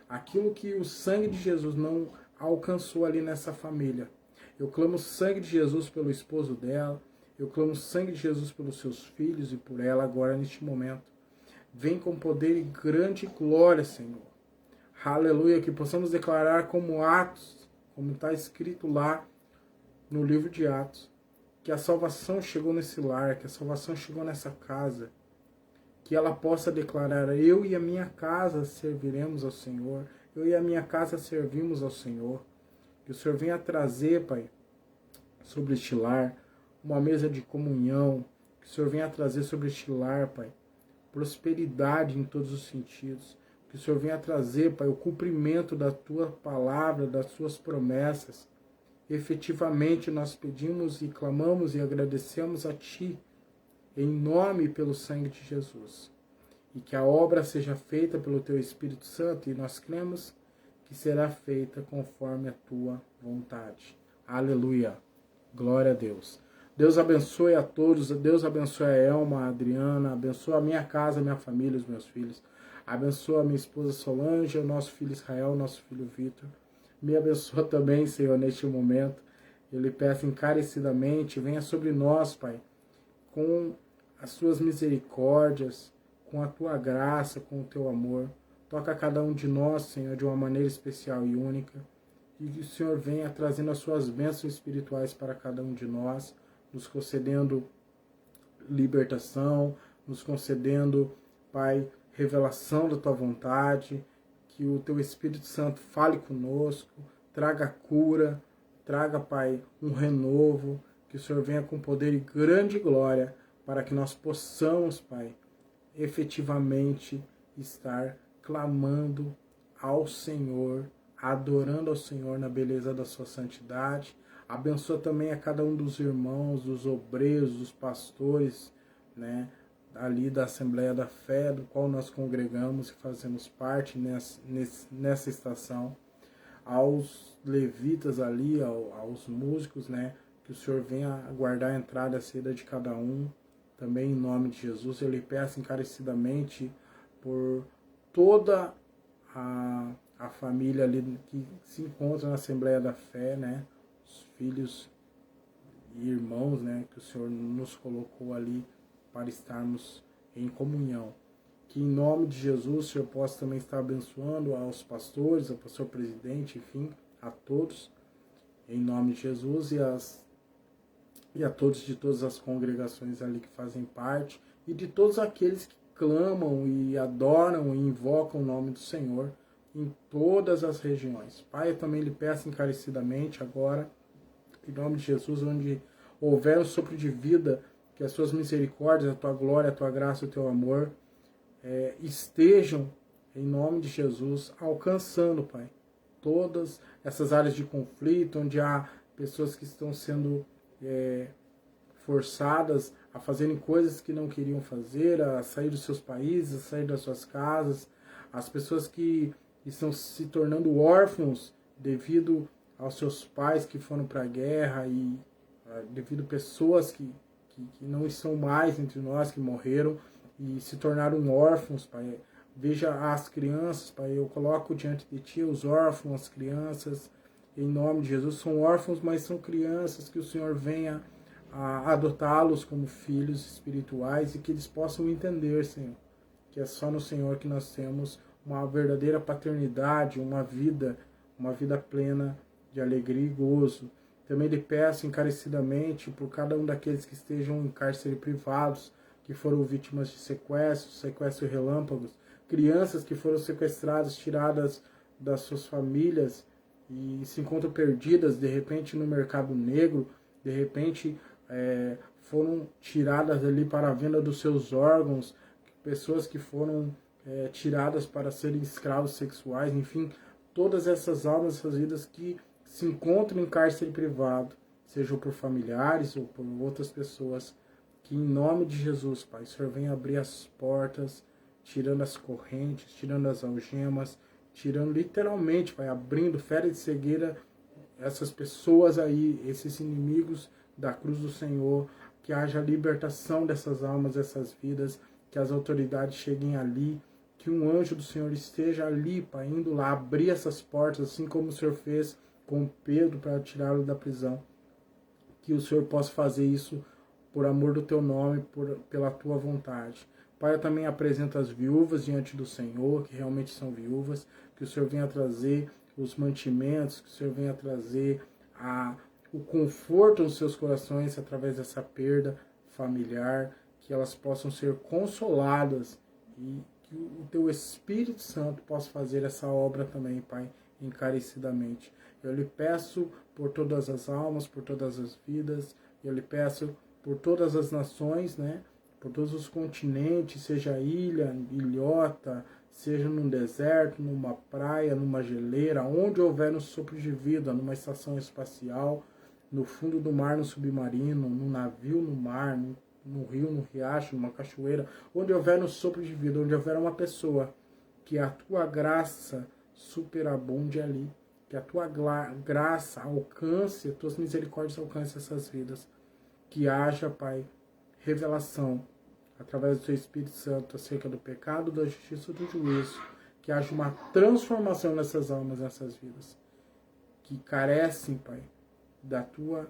aquilo que o sangue de Jesus não alcançou ali nessa família. Eu clamo o sangue de Jesus pelo esposo dela, eu clamo o sangue de Jesus pelos seus filhos e por ela agora neste momento. Vem com poder e grande glória, Senhor. Aleluia, que possamos declarar como Atos, como está escrito lá no livro de Atos, que a salvação chegou nesse lar, que a salvação chegou nessa casa, que ela possa declarar: eu e a minha casa serviremos ao Senhor, eu e a minha casa servimos ao Senhor. Que o Senhor venha trazer, Pai, sobre este lar, uma mesa de comunhão, que o Senhor venha trazer sobre este lar, Pai, prosperidade em todos os sentidos, que o Senhor venha trazer, Pai, o cumprimento da Tua palavra, das Suas promessas. Efetivamente nós pedimos e clamamos e agradecemos a Ti, em nome e pelo sangue de Jesus. E que a obra seja feita pelo Teu Espírito Santo, e nós cremos que será feita conforme a Tua vontade. Aleluia. Glória a Deus. Deus abençoe a todos. Deus abençoe a Elma, a Adriana. Abençoe a minha casa, a minha família, os meus filhos. Abençoa a minha esposa Solange, o nosso filho Israel, o nosso filho Vitor. Me abençoa também, Senhor, neste momento. Eu lhe peço encarecidamente, venha sobre nós, Pai, com as Suas misericórdias, com a Tua graça, com o Teu amor. Toca cada um de nós, Senhor, de uma maneira especial e única. E que o Senhor venha trazendo as Suas bênçãos espirituais para cada um de nós, nos concedendo libertação, nos concedendo, Pai, revelação da Tua vontade, que o Teu Espírito Santo fale conosco, traga cura, traga, Pai, um renovo, que o Senhor venha com poder e grande glória, para que nós possamos, Pai, efetivamente estar clamando ao Senhor, adorando ao Senhor na beleza da sua santidade. Abençoa também a cada um dos irmãos, dos obreiros, dos pastores, né, ali da Assembleia da Fé, do qual nós congregamos e fazemos parte nessa estação. Aos levitas ali, aos músicos, né, que o Senhor venha guardar a entrada e a saída de cada um, também em nome de Jesus. Eu lhe peço encarecidamente por toda a família ali que se encontra na Assembleia da Fé, né, os filhos e irmãos, né, que o Senhor nos colocou ali para estarmos em comunhão. Que em nome de Jesus o Senhor possa também estar abençoando aos pastores, ao pastor presidente, enfim, a todos, em nome de Jesus, e a todos de todas as congregações ali que fazem parte, e de todos aqueles que clamam e adoram e invocam o nome do Senhor em todas as regiões. Pai, eu também lhe peço encarecidamente agora, em nome de Jesus, onde houver um sopro de vida, que as suas misericórdias, a tua glória, a tua graça, o teu amor estejam, em nome de Jesus, alcançando, Pai, todas essas áreas de conflito, onde há pessoas que estão sendo forçadas a fazerem coisas que não queriam fazer, a sair dos seus países, a sair das suas casas, as pessoas que estão se tornando órfãos devido aos seus pais que foram para a guerra e devido a pessoas que não estão mais entre nós, que morreram e se tornaram órfãos, Pai. Veja as crianças, Pai, eu coloco diante de Ti os órfãos, as crianças, em nome de Jesus. São órfãos, mas são crianças, que o Senhor venha a adotá-los como filhos espirituais e que eles possam entender, Senhor, que é só no Senhor que nós temos uma verdadeira paternidade, uma vida plena de alegria e gozo. Também lhe peço encarecidamente por cada um daqueles que estejam em cárcere privados, que foram vítimas de sequestro relâmpagos, crianças que foram sequestradas, tiradas das suas famílias e se encontram perdidas, de repente, no mercado negro, de repente foram tiradas ali para a venda dos seus órgãos, pessoas que foram tiradas para serem escravos sexuais, enfim, todas essas almas, essas vidas que se encontram em cárcere privado, sejam por familiares ou por outras pessoas, que em nome de Jesus, Pai, o Senhor venha abrir as portas, tirando as correntes, tirando as algemas, tirando literalmente, Pai, abrindo fera de cegueira essas pessoas aí, esses inimigos da cruz do Senhor, que haja libertação dessas almas, dessas vidas, que as autoridades cheguem ali, que um anjo do Senhor esteja ali, Pai, indo lá abrir essas portas, assim como o Senhor fez com Pedro para tirá-lo da prisão. Que o Senhor possa fazer isso por amor do teu nome, pela tua vontade. Pai, eu também apresento as viúvas diante do Senhor, que realmente são viúvas, que o Senhor venha trazer os mantimentos, que o Senhor venha trazer o conforto nos seus corações através dessa perda familiar, que elas possam ser consoladas e que o teu Espírito Santo possa fazer essa obra também, Pai, encarecidamente. Eu lhe peço por todas as almas, por todas as vidas, eu lhe peço por todas as nações, né? Por todos os continentes, seja ilha, ilhota, seja num deserto, numa praia, numa geleira, onde houver um sopro de vida, numa estação espacial, no fundo do mar, no submarino, no navio, no mar, no rio, no riacho, numa cachoeira, onde houver um sopro de vida, onde houver uma pessoa, que a tua graça superabunde ali, que a tua graça alcance, as tuas misericórdias alcancem essas vidas, que haja, Pai, revelação através do teu Espírito Santo acerca do pecado, da justiça e do juízo, que haja uma transformação nessas almas, nessas vidas, que carecem, Pai, da tua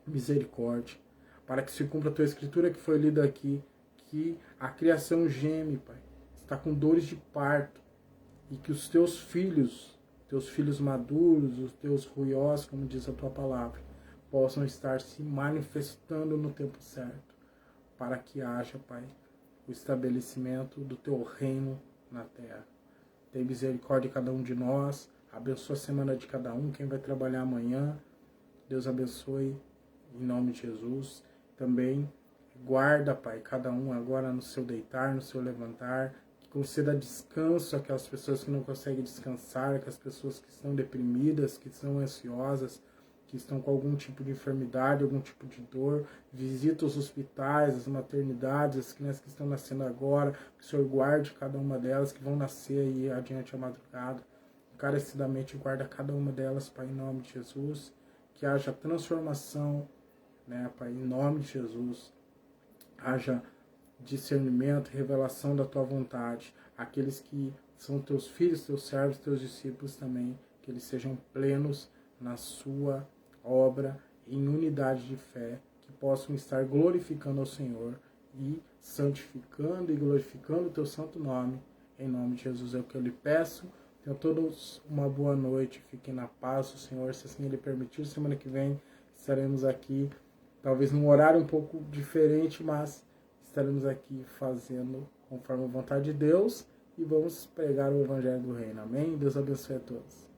misericórdia, para que se cumpra a tua escritura que foi lida aqui, que a criação geme, Pai, está com dores de parto, e que os teus filhos maduros, os teus ruiós, como diz a tua palavra, possam estar se manifestando no tempo certo, para que haja, Pai, o estabelecimento do teu reino na terra. Tem misericórdia de cada um de nós, abençoa a semana de cada um, quem vai trabalhar amanhã, Deus abençoe em nome de Jesus. Também guarda, Pai, cada um agora no seu deitar, no seu levantar, que conceda descanso àquelas pessoas que não conseguem descansar, aquelas pessoas que estão deprimidas, que estão ansiosas, que estão com algum tipo de enfermidade, algum tipo de dor. Visita os hospitais, as maternidades, as crianças que estão nascendo agora, que o Senhor guarde cada uma delas, que vão nascer aí adiante a madrugada. Encarecidamente guarda cada uma delas, Pai, em nome de Jesus. Que haja transformação, né, Pai, em nome de Jesus. Haja discernimento, revelação da Tua vontade. Aqueles que são Teus filhos, Teus servos, Teus discípulos também, que eles sejam plenos na Sua obra, em unidade de fé, que possam estar glorificando ao Senhor e santificando e glorificando o Teu santo nome. Em nome de Jesus é o que eu lhe peço. Tenham todos uma boa noite, fiquem na paz do Senhor, se assim Ele permitir. Semana que vem estaremos aqui, talvez num horário um pouco diferente, mas estaremos aqui fazendo conforme a vontade de Deus e vamos pregar o Evangelho do Reino. Amém? Deus abençoe a todos.